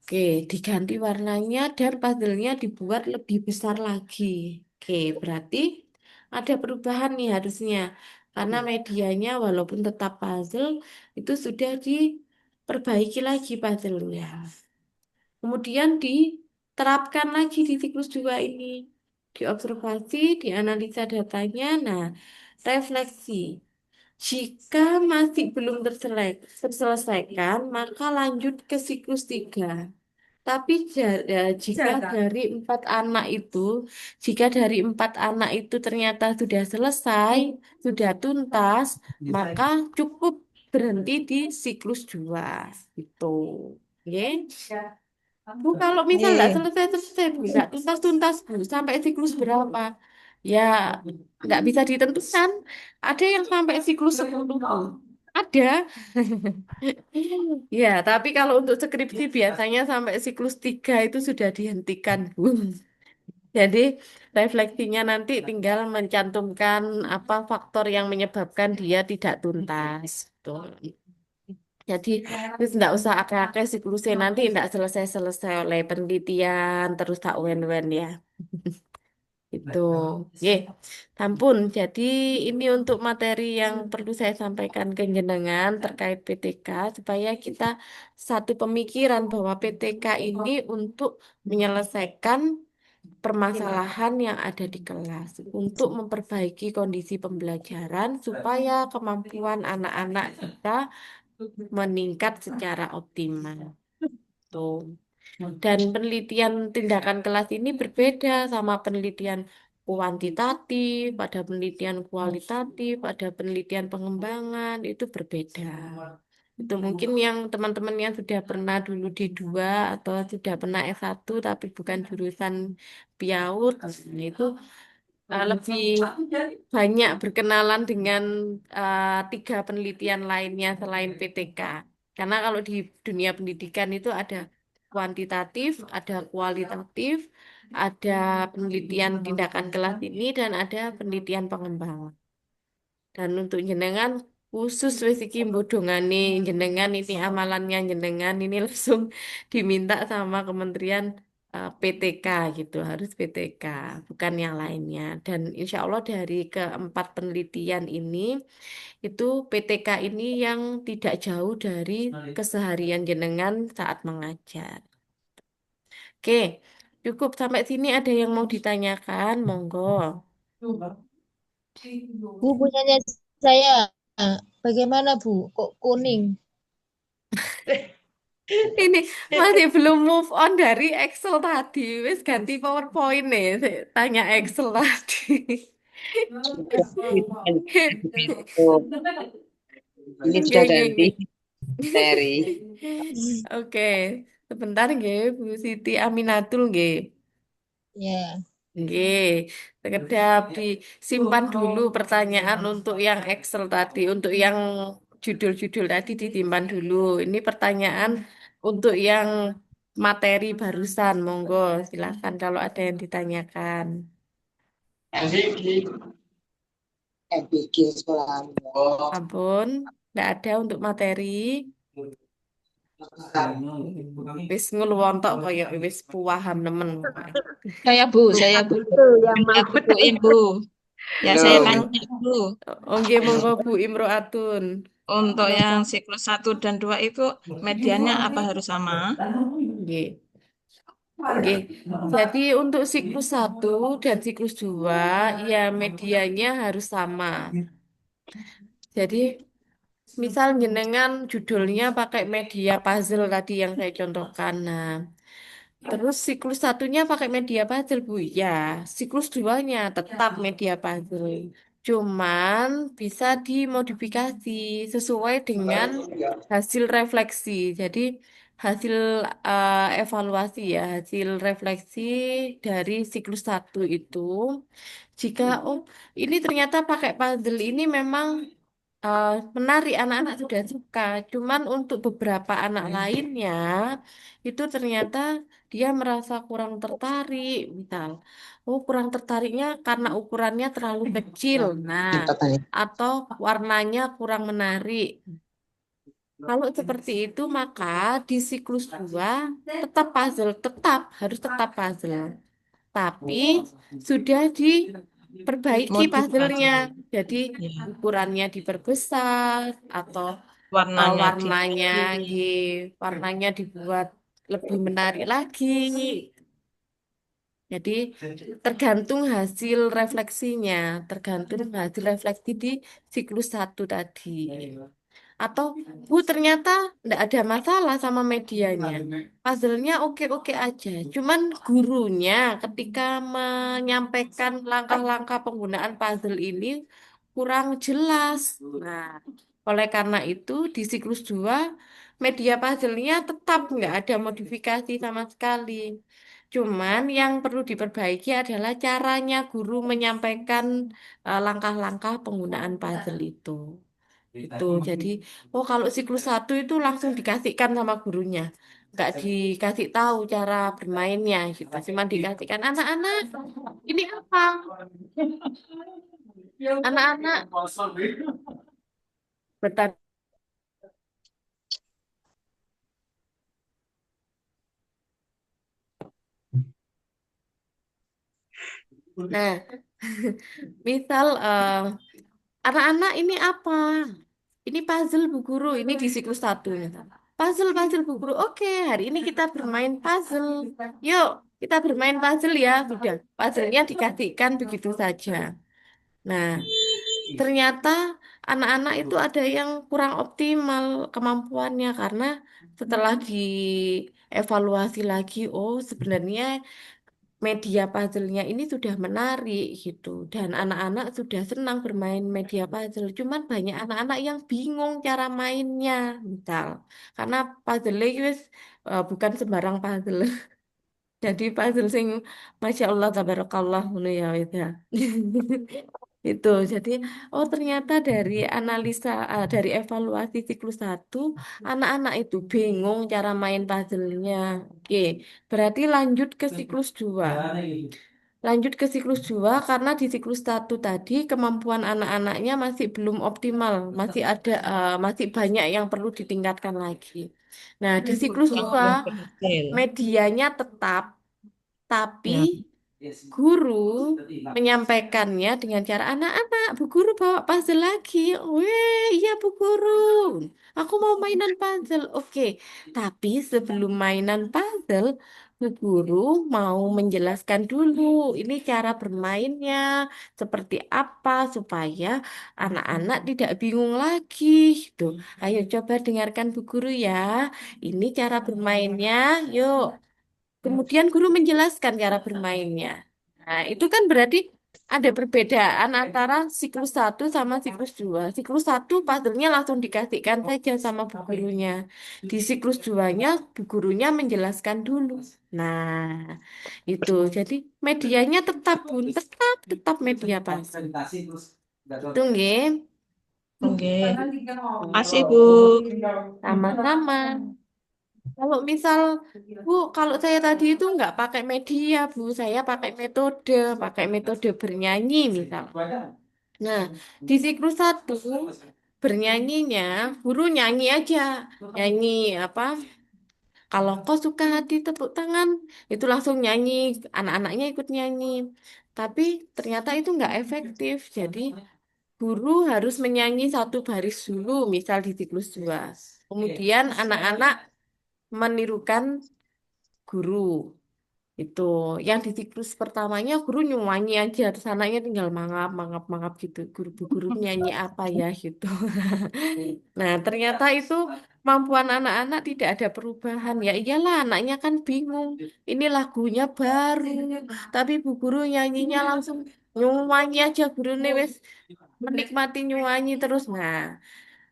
Oke, diganti warnanya dan puzzle-nya dibuat lebih besar lagi. Oke, berarti ada perubahan nih harusnya. Karena medianya walaupun tetap puzzle itu sudah diperbaiki lagi puzzle-nya. Kemudian diterapkan lagi di siklus 2 ini. Diobservasi, dianalisa datanya, nah refleksi. Jika masih belum terselesaikan, maka lanjut ke siklus 3. Tapi jika dari 4 anak itu, jika dari 4 anak itu ternyata sudah selesai, sudah tuntas, maka cukup berhenti di siklus 2. Gitu. Oke? Bu, kalau misal nggak Nih, selesai-selesai, Bu, nggak tuntas-tuntas, Bu, sampai siklus berapa? Ya, nggak bisa ditentukan. Ada yang sampai siklus 10, Bu. Ada. Ya, tapi kalau untuk skripsi biasanya sampai siklus 3 itu sudah dihentikan, Bu. Jadi, refleksinya nanti tinggal mencantumkan apa faktor yang menyebabkan dia tidak tuntas. Tuh. Jadi, terus nggak usah akeh-akeh siklusnya nanti nggak selesai-selesai oleh penelitian terus tak wen-wen ya. Itu, ye, ampun. Jadi ini untuk materi yang perlu saya sampaikan ke jenengan terkait PTK supaya kita satu pemikiran bahwa PTK ini untuk menyelesaikan permasalahan yang ada di kelas, untuk memperbaiki kondisi pembelajaran supaya kemampuan anak-anak kita meningkat secara optimal. Tuh. Dan penelitian tindakan kelas ini berbeda sama penelitian kuantitatif, pada penelitian kualitatif, pada penelitian pengembangan itu berbeda. Itu mungkin yang teman-teman yang sudah pernah dulu di 2 atau sudah pernah S1 tapi bukan jurusan PIAUD, itu lebih banyak berkenalan dengan 3 penelitian lainnya selain PTK. Karena kalau di dunia pendidikan itu ada kuantitatif, ada kualitatif, ada penelitian tindakan kelas ini, dan ada penelitian pengembangan. Dan untuk jenengan khusus wis iki bodongane jenengan ini amalannya jenengan ini langsung diminta sama Kementerian PTK gitu, harus PTK, bukan yang lainnya. Dan insya Allah dari keempat penelitian ini, itu PTK ini yang tidak jauh dari keseharian jenengan saat mengajar. Oke, cukup sampai sini ada yang mau ditanyakan, monggo. Bu, punyanya saya. Bagaimana, Bu? Kok kuning? Ini masih belum move on dari Excel tadi. Wis ganti PowerPoint nih. Tanya Excel tadi. Ini Nggih, sudah nggih, ganti nggih. materi. Oke, sebentar nggih Bu Siti Aminatul nggih. Ya. Nggih, sekedap disimpan dulu pertanyaan untuk yang Excel tadi, untuk yang judul-judul tadi disimpan dulu. Ini pertanyaan untuk yang materi barusan, monggo silakan kalau ada yang ditanyakan. Ampun, nggak ada untuk materi. Wis ngeluwontok kaya wis puwahan nemen pokoknya. Saya Bu. Itu yang mau Aku Bu Ibu. Ya saya Loh. tanya Bu. Oh, nggih monggo Bu Imro'atun. Untuk yang siklus 1 dan 2 itu mediannya apa harus sama? Nggih. Oke, jadi untuk siklus 1 dan siklus 2 ya medianya harus sama. Jadi misal jenengan judulnya pakai media puzzle tadi yang saya contohkan. Nah, terus siklus satunya pakai media puzzle, Bu. Ya, siklus duanya tetap media puzzle. Cuman bisa dimodifikasi sesuai dengan hasil refleksi. Jadi hasil evaluasi ya, hasil refleksi dari siklus 1 itu. Jika, oh ini ternyata pakai puzzle ini memang menarik, anak-anak sudah suka. Cuman untuk beberapa anak lainnya itu ternyata dia merasa kurang tertarik, misal. Oh, kurang tertariknya karena ukurannya terlalu kecil. Nah, atau warnanya kurang menarik. Kalau seperti itu, maka di siklus 2 tetap puzzle, harus tetap puzzle. Tapi sudah diperbaiki puzzle-nya. Jadi ukurannya diperbesar atau Warnanya warnanya dibuat lebih menarik lagi. Jadi tergantung hasil refleksinya, tergantung hasil refleksi di siklus 1 tadi. Atau Bu ternyata tidak ada masalah sama medianya. Puzzle-nya oke-oke aja. Cuman gurunya ketika menyampaikan langkah-langkah penggunaan puzzle ini kurang jelas. Nah, oleh karena itu di siklus 2 media puzzle-nya tetap nggak ada modifikasi sama sekali. Cuman yang perlu diperbaiki adalah caranya guru menyampaikan langkah-langkah penggunaan puzzle itu. Itu. Jadi, oh kalau siklus 1 itu langsung dikasihkan sama gurunya. Nggak dikasih tahu cara bermainnya gitu. Cuma dikasihkan anak-anak, ini apa? Anak-anak bertanya. Nah, misal anak-anak ini apa? Ini puzzle Bu Guru, ini di siklus 1. Puzzle Bu Guru. Oke, hari ini kita bermain puzzle. Yuk, kita bermain puzzle ya. Sudah, puzzle-nya dikasihkan begitu saja. Nah, ternyata anak-anak itu ada yang kurang optimal kemampuannya karena setelah dievaluasi lagi, oh sebenarnya media puzzle-nya ini sudah menarik gitu dan anak-anak sudah senang bermain media puzzle. Cuman banyak anak-anak yang bingung cara mainnya, misal karena puzzle-nya wis, bukan sembarang puzzle. Jadi puzzle sing Masya Allah tabarakallah ngono ya wis ya. Itu jadi oh ternyata dari analisa dari evaluasi siklus 1 anak-anak itu bingung cara main puzzle-nya. Oke, berarti lanjut ke siklus 2. Lanjut ke siklus 2 karena di siklus 1 tadi kemampuan anak-anaknya masih belum optimal, masih banyak yang perlu ditingkatkan lagi. Nah, di siklus 2 belum berhasil. medianya tetap, tapi Ya. guru menyampaikannya dengan cara anak-anak, Bu Guru bawa puzzle lagi. Weh, iya Bu Guru. Aku mau mainan puzzle. Oke, tapi sebelum mainan puzzle, Bu Guru mau menjelaskan dulu ini cara bermainnya seperti apa supaya anak-anak tidak bingung lagi. Gitu. Ayo coba dengarkan Bu Guru ya. Ini cara bermainnya. Yuk. Kemudian guru menjelaskan cara bermainnya. Nah, itu kan berarti ada perbedaan antara siklus 1 sama siklus 2. Siklus 1 puzzle-nya langsung dikasihkan saja sama bu gurunya. Di siklus 2-nya bu gurunya menjelaskan dulu. Nah, itu. Jadi medianya tetap, Bun. Tetap media puzzle. Itu nggih. Oke. Makasih Bu. Sama-sama. Kalau misal, Bu, kalau saya tadi itu nggak pakai media, Bu, saya pakai metode bernyanyi misal. Nah, di siklus 1 bernyanyinya, guru nyanyi aja, nyanyi apa? Kalau kau suka hati tepuk tangan, itu langsung nyanyi, anak-anaknya ikut nyanyi. Tapi ternyata itu nggak efektif. Jadi guru harus menyanyi satu baris dulu, misal di siklus 2. Kemudian anak-anak menirukan guru. Itu yang di siklus pertamanya guru nyanyi aja, terus anaknya tinggal mangap, mangap, mangap gitu. Guru nyanyi apa ya gitu. Nah, ternyata itu kemampuan anak-anak tidak ada perubahan. Ya iyalah, anaknya kan bingung. Ini lagunya baru, tapi bu guru nyanyinya langsung nyanyi aja guru wes menikmati nyanyi terus. Nah,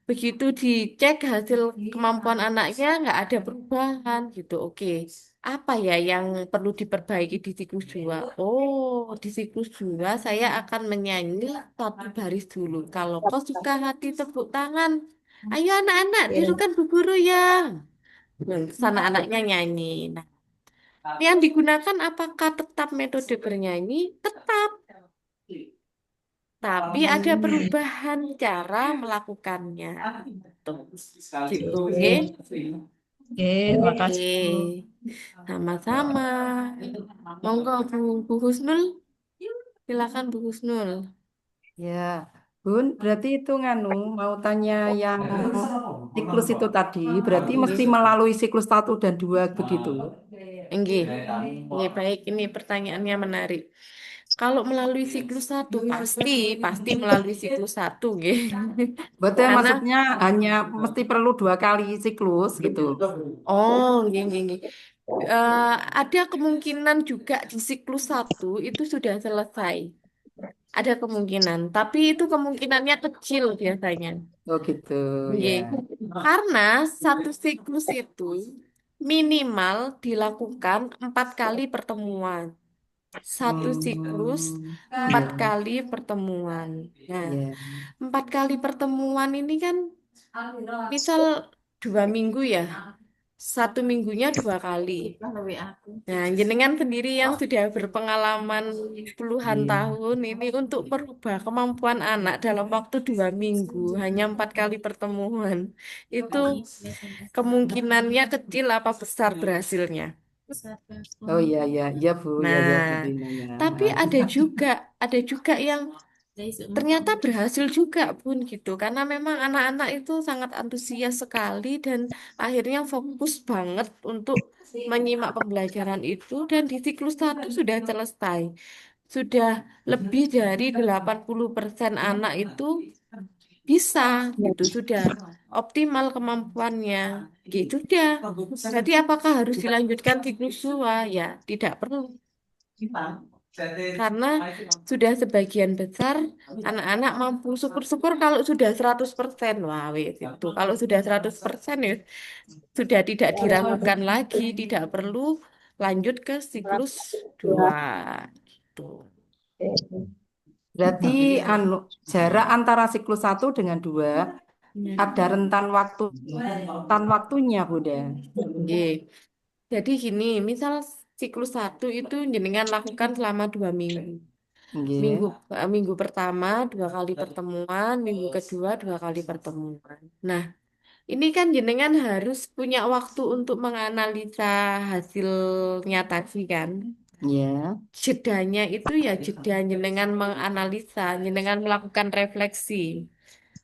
begitu dicek hasil kemampuan anaknya nggak ada perubahan gitu. Oke, apa ya yang perlu diperbaiki di siklus 2? Oh, di siklus 2 saya akan menyanyi satu baris dulu. Kalau kau suka hati tepuk tangan. Ayo anak-anak, tirukan bu guru ya. Sana anaknya nyanyi. Nah, yang digunakan apakah tetap metode bernyanyi? Tetap. Tapi ada perubahan cara melakukannya. Tuh. Gitu, oke? Oke, makasih. Oke. Sama-sama. Monggo Bu Husnul. Silakan Bu Husnul. Ya, Bun, berarti itu mau tanya yang siklus itu tadi, berarti mesti melalui siklus 1 dan 2 begitu. Nggih. Nggih, baik, ini pertanyaannya menarik. Kalau melalui siklus 1 pasti melalui siklus 1 nggih. Betul, Karena maksudnya hanya mesti perlu 2 kali siklus gitu. oh, nggih, nggih, nggih. Ada kemungkinan juga di siklus 1 itu sudah selesai. Ada kemungkinan, tapi itu kemungkinannya kecil biasanya. Oh gitu, ya. Nggih. Karena satu siklus itu minimal dilakukan 4 kali pertemuan. Satu siklus 4 Ya, kali pertemuan. Nah, ya. 4 kali pertemuan ini kan misal 2 minggu ya. 1 minggunya 2 kali. Nah, jenengan sendiri yang sudah berpengalaman puluhan Iya. tahun ini untuk merubah kemampuan anak dalam waktu 2 minggu, hanya 4 kali pertemuan. Itu kemungkinannya kecil apa besar berhasilnya? Oh iya, iya, iya Bu, ya, ya Bu Nah, Dinanya. tapi ada juga yang ternyata berhasil juga pun gitu, karena memang anak-anak itu sangat antusias sekali dan akhirnya fokus banget untuk menyimak pembelajaran itu dan di siklus 1 sudah selesai. Sudah lebih dari 80% anak itu bisa gitu, sudah optimal kemampuannya. Gitu sudah. Jadi apakah harus dilanjutkan siklus 2? Ya, tidak perlu. Karena sudah sebagian besar anak-anak mampu, syukur-syukur kalau sudah 100%. Wah, wis itu. Kalau sudah 100% ya sudah tidak diragukan lagi, tidak perlu lanjut ke siklus 2. Gitu. Berarti jarak antara siklus 1 dengan 2 ada rentan waktunya Bunda. Nggih. Jadi gini, misal siklus 1 itu jenengan lakukan selama 2 minggu. Nggih. Minggu pertama 2 kali pertemuan, minggu kedua 2 kali pertemuan. Nah, ini kan jenengan harus punya waktu untuk menganalisa hasilnya tadi kan. Ya. Jedanya itu ya jeda jenengan menganalisa, jenengan melakukan refleksi.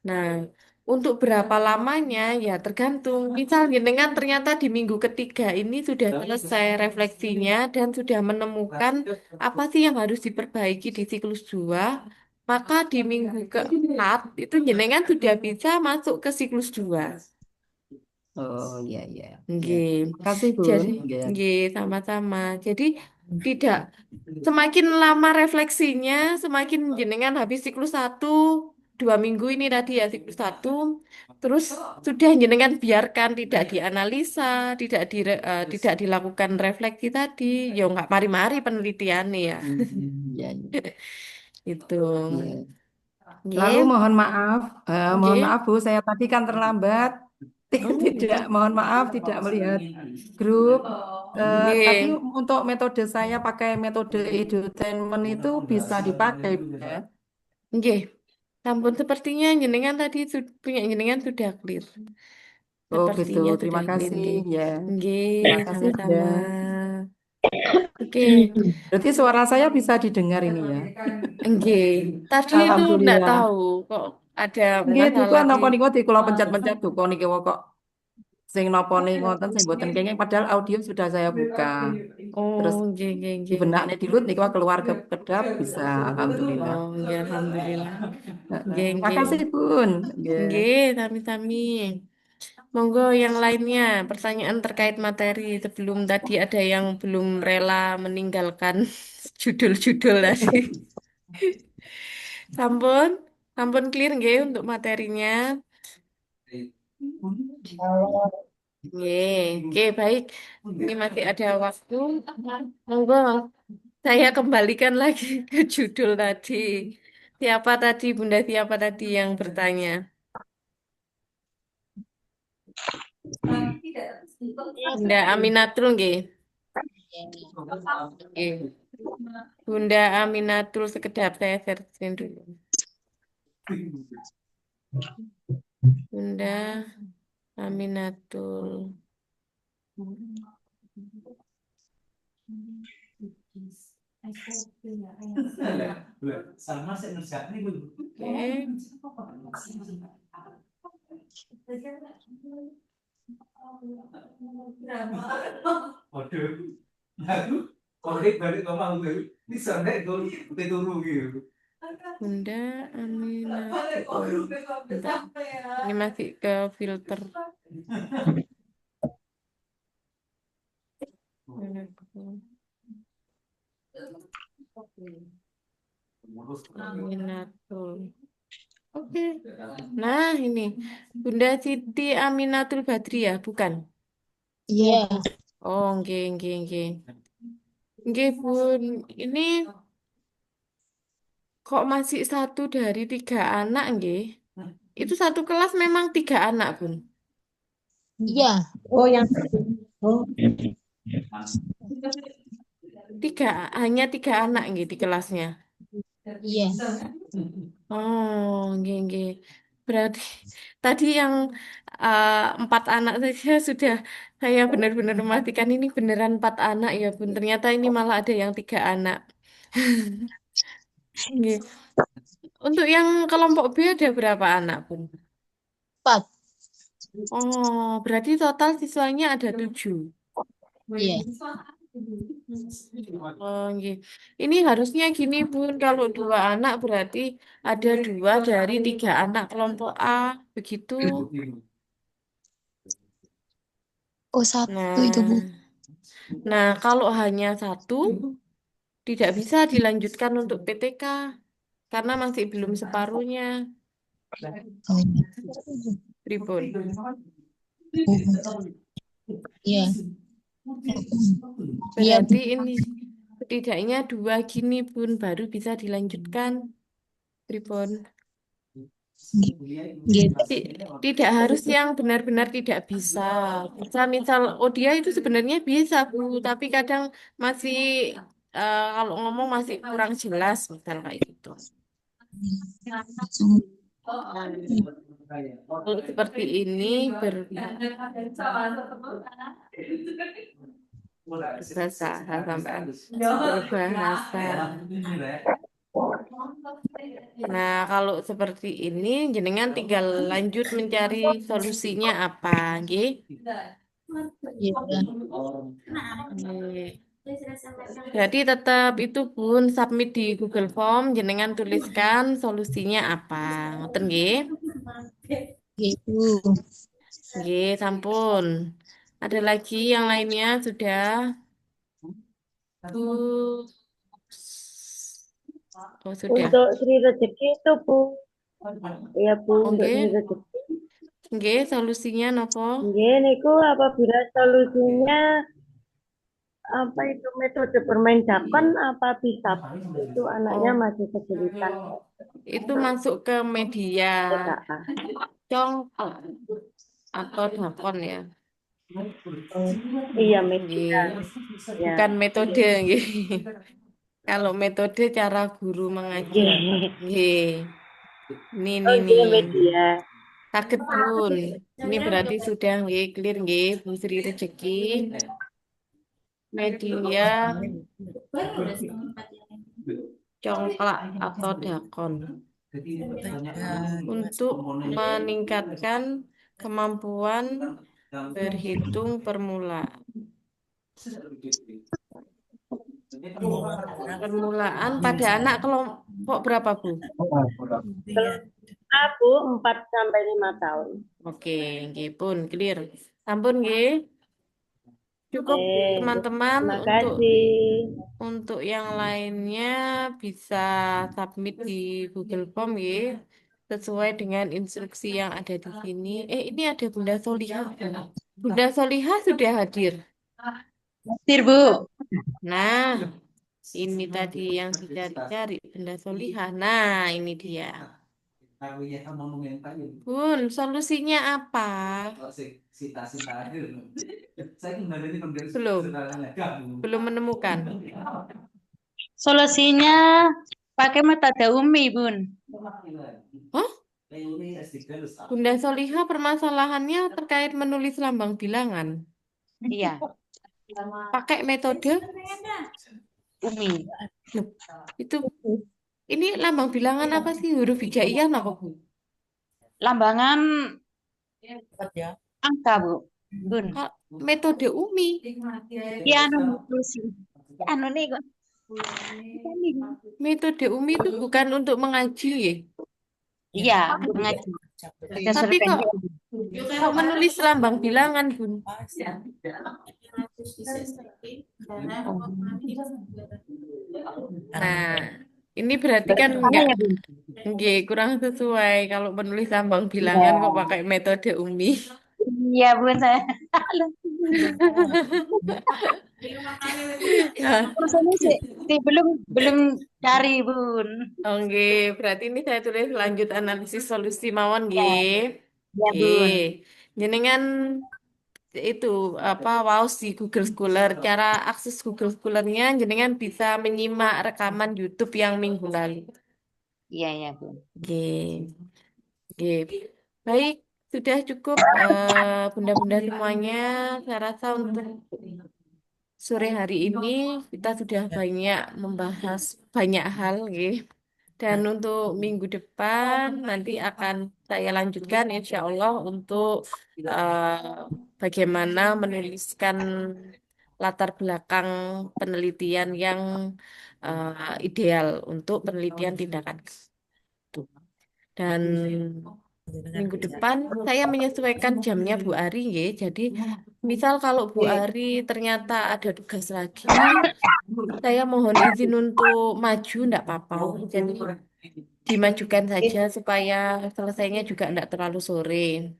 Nah, untuk berapa lamanya ya tergantung. Misal jenengan ternyata di minggu ketiga ini sudah selesai refleksinya dan sudah menemukan apa sih yang harus diperbaiki di siklus 2, maka di minggu keempat itu jenengan sudah bisa masuk ke siklus 2. Oh iya, iya. Nggih. Kasih Bun. Jadi, Nggih. nggih, sama-sama. Jadi tidak semakin lama refleksinya, semakin jenengan habis siklus 1, 2 minggu ini tadi ya siklus 1, terus sudah jenengan biarkan tidak dianalisa, tidak dilakukan refleksi tadi, ya nggak mari-mari penelitiannya ya. Ya, ya. Itu. Lalu Nggih. mohon maaf Nggih. Bu, saya tadi kan terlambat. Tidak, mohon maaf tidak melihat grup. Tapi Nggih. untuk metode saya pakai metode edutainment itu bisa dipakai, Bu, ya? Nggih. Sampun sepertinya jenengan tadi punya jenengan sudah clear. Oh gitu, Sepertinya terima sudah clear, kasih nggih. ya. Nggih, Terima kasih sama-sama. ya. Oke. Berarti suara saya bisa didengar ini ya. Nggih. Tadi itu enggak Alhamdulillah. tahu kok ada Nggih, duka masalah di napa niku di kula pencet-pencet duka niki kok sing napa nih ngoten sing mboten kenging padahal audio sudah saya buka. Terus Oh, nggih nggih di nggih. benaknya dilut niku keluar ke kedap bisa alhamdulillah. Oh, nggih alhamdulillah. Nggih Terima nggih. kasih Bun. Nggih. Nggih, sami-sami. Monggo yang lainnya, pertanyaan terkait materi sebelum tadi ada yang belum rela meninggalkan judul-judul tadi. Sampun, sampun clear nggih untuk materinya. Nggih, oke baik. Ini masih ada waktu. Monggo, saya kembalikan lagi ke judul tadi. Siapa tadi, Bunda siapa tadi yang bertanya? Bunda Aminatul nggih. Nggih. Bunda Aminatul sekedap saya searching dulu. Bunda Aminatul. Bunda Aminatul. Bentar. Ini masih ke filter. Aminatul. Oke. Nah, ini Bunda Siti Aminatul Badri ya, bukan? Iya. Oh, nggih, nggih, nggih. Nggih, Bun. Ini kok masih 1 dari 3 anak, nggih? Itu satu kelas memang 3 anak, Bun. Iya. Oh, yang oh, Hanya 3 anak, nggih, di kelasnya. Iya. Oh, nggih, nggih. Berarti tadi yang 4 anak saja sudah saya benar-benar memastikan ini beneran 4 anak ya, Bun. Ternyata ini malah ada yang 3 anak. Nggih. Untuk yang kelompok B ada berapa anak, Bun? 4. Oh, berarti total siswanya ada 7. Iya. Oh, nggih. Ini harusnya gini, Bun. Kalau 2 anak berarti ada 2 dari 3 anak kelompok A. Begitu. Oh, 1 itu, Bu. Nah, kalau hanya 1, tidak bisa dilanjutkan untuk PTK. Karena masih belum separuhnya. Oh. Pripun? Iya. Berarti ini setidaknya 2 gini, Bun, baru bisa dilanjutkan. Pripun? Tidak harus yang benar-benar tidak bisa. Misal dia itu sebenarnya bisa, Bu, tapi kadang masih kalau ngomong masih kurang jelas, misal kayak gitu. Kalau seperti ini berbahasa berbahasa. Nah, kalau seperti ini, jenengan tinggal lanjut mencari solusinya apa, nggih? Jadi tetap itu Bun submit di Google Form, jenengan tuliskan solusinya apa, ngoten nggih? Gitu. Nggih, sampun. Ada lagi yang lainnya sudah? Bu. Oh, sudah. Untuk Sri Rezeki itu, Bu. Ya, Bu, untuk Nggih. Sri Rezeki. Nggih, solusinya napa? Nggih, niku apabila solusinya apa itu metode bermain dakon apa bisa itu anaknya masih kesulitan. Itu masuk ke media cong atau dakon ya. Iya, media. Ya. Bukan metode nggih. Kalau metode cara guru mengajar. Nggih. Nih, Oh nih, iya nih. media. Sakit Bun. Ini berarti sudah nggih clear nggih Bu Sri Rezeki. Media congklak atau dakon untuk meningkatkan kemampuan berhitung permulaan. Permulaan pada anak kelompok berapa, Bu? Aku 4 sampai 5 tahun. Oke, nggih pun clear. Sampun nggih. Cukup teman-teman Terima kasih. untuk yang lainnya bisa submit di Google Form ya, sesuai dengan instruksi yang ada di sini. Ini ada Bunda Solihah. Bunda Solihah sudah hadir. Hadir, Bu. Nah, ini tadi yang dicari-cari Bunda Solihah. Nah, ini dia. Bun, solusinya apa? Belum menemukan. Solusinya pakai metode UMI, Bun. Hah? Bunda Solihah permasalahannya terkait menulis lambang bilangan. Iya. Pakai metode UMI. Itu ini lambang bilangan apa sih? Huruf hijaiyah apa, Bu? Lambangan angka, Bu. Bun. Metode UMI. Ya, anu nih kok. Metode UMI itu bukan untuk mengaji ya? Iya, mengaji. Tapi kok menulis lambang bilangan, Bun? Nah, ini berarti kan enggak kurang sesuai kalau menulis lambang bilangan kok pakai metode UMI. Iya, Bun, saya. belum cari, Bun. Oke, berarti ini saya tulis lanjut analisis solusi mawon nggih. Ya, Bun. Jenengan itu apa waos di Google Scholar. Cara akses Google Scholar-nya jenengan bisa menyimak rekaman YouTube yang minggu lalu. Iya, ya, Bun. Oke. Oke. Baik, sudah cukup bunda-bunda semuanya. Saya rasa untuk sore hari ini kita sudah banyak membahas banyak hal, nggih. Dan untuk minggu depan nanti akan saya lanjutkan insya Allah untuk bagaimana menuliskan latar belakang penelitian yang ideal untuk penelitian tindakan. Dan minggu depan saya menyesuaikan jamnya Bu Ari, ya. Jadi misal kalau Bu Ari ternyata ada tugas lagi, saya mohon izin untuk maju, enggak apa-apa. Jadi dimajukan saja supaya selesainya juga enggak terlalu sore.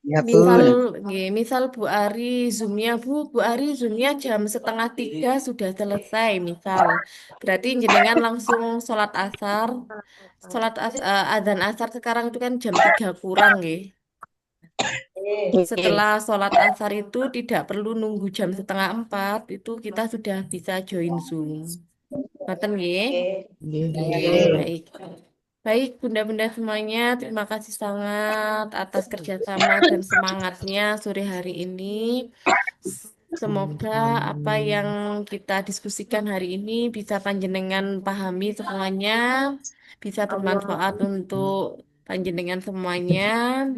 Terus misal Bu Ari Zoom-nya Bu Ari Zoom-nya jam 2:30 sudah selesai misal. Berarti jenengan langsung sholat asar. Adzan asar sekarang itu kan jam 3 kurang ya. Setelah sholat asar itu tidak perlu nunggu jam 3:30, itu kita sudah bisa join Zoom. Ngoten nggih? Baik. Baik, bunda-bunda semuanya, terima kasih sangat atas kerjasama dan semangatnya sore hari ini. Semoga apa yang kita diskusikan hari ini bisa panjenengan pahami semuanya, bisa bermanfaat untuk panjenengan semuanya.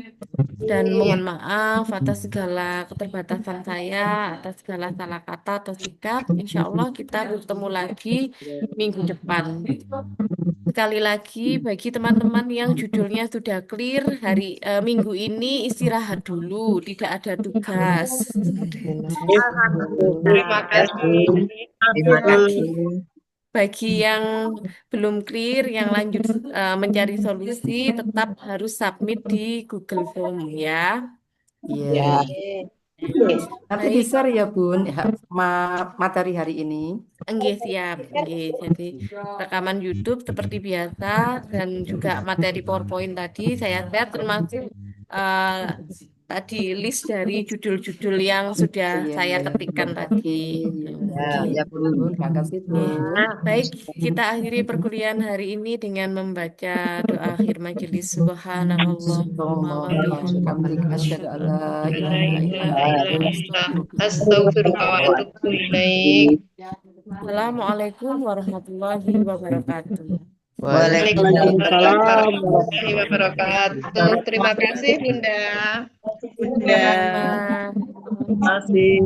Dan mohon maaf atas segala keterbatasan saya, atas segala salah kata atau sikap. Insya Allah kita bertemu lagi minggu depan. Sekali lagi bagi teman-teman yang judulnya sudah clear, minggu ini istirahat dulu, tidak ada tugas. Terima kasih. Bagi yang belum clear, yang lanjut mencari solusi, tetap harus submit di Google Form ya. Iya. Nanti di-share ya, Bun, materi hari ini. Enggak siap, enggak. Jadi rekaman YouTube seperti biasa dan juga materi PowerPoint tadi saya share termasuk tadi list dari judul-judul yang sudah saya ketikkan tadi. Ya, Bun. Terima kasih, Bun. Baik, kita akhiri perkuliahan hari ini dengan membaca doa akhir majelis. Subhanallah wa bihamdihi Asyhadu an la ilaha illa Astaghfirullah wa atubu ilaik. Assalamualaikum warahmatullahi wabarakatuh. Waalaikumsalam warahmatullahi wabarakatuh. Terima kasih Bunda. Bunda. Terima kasih.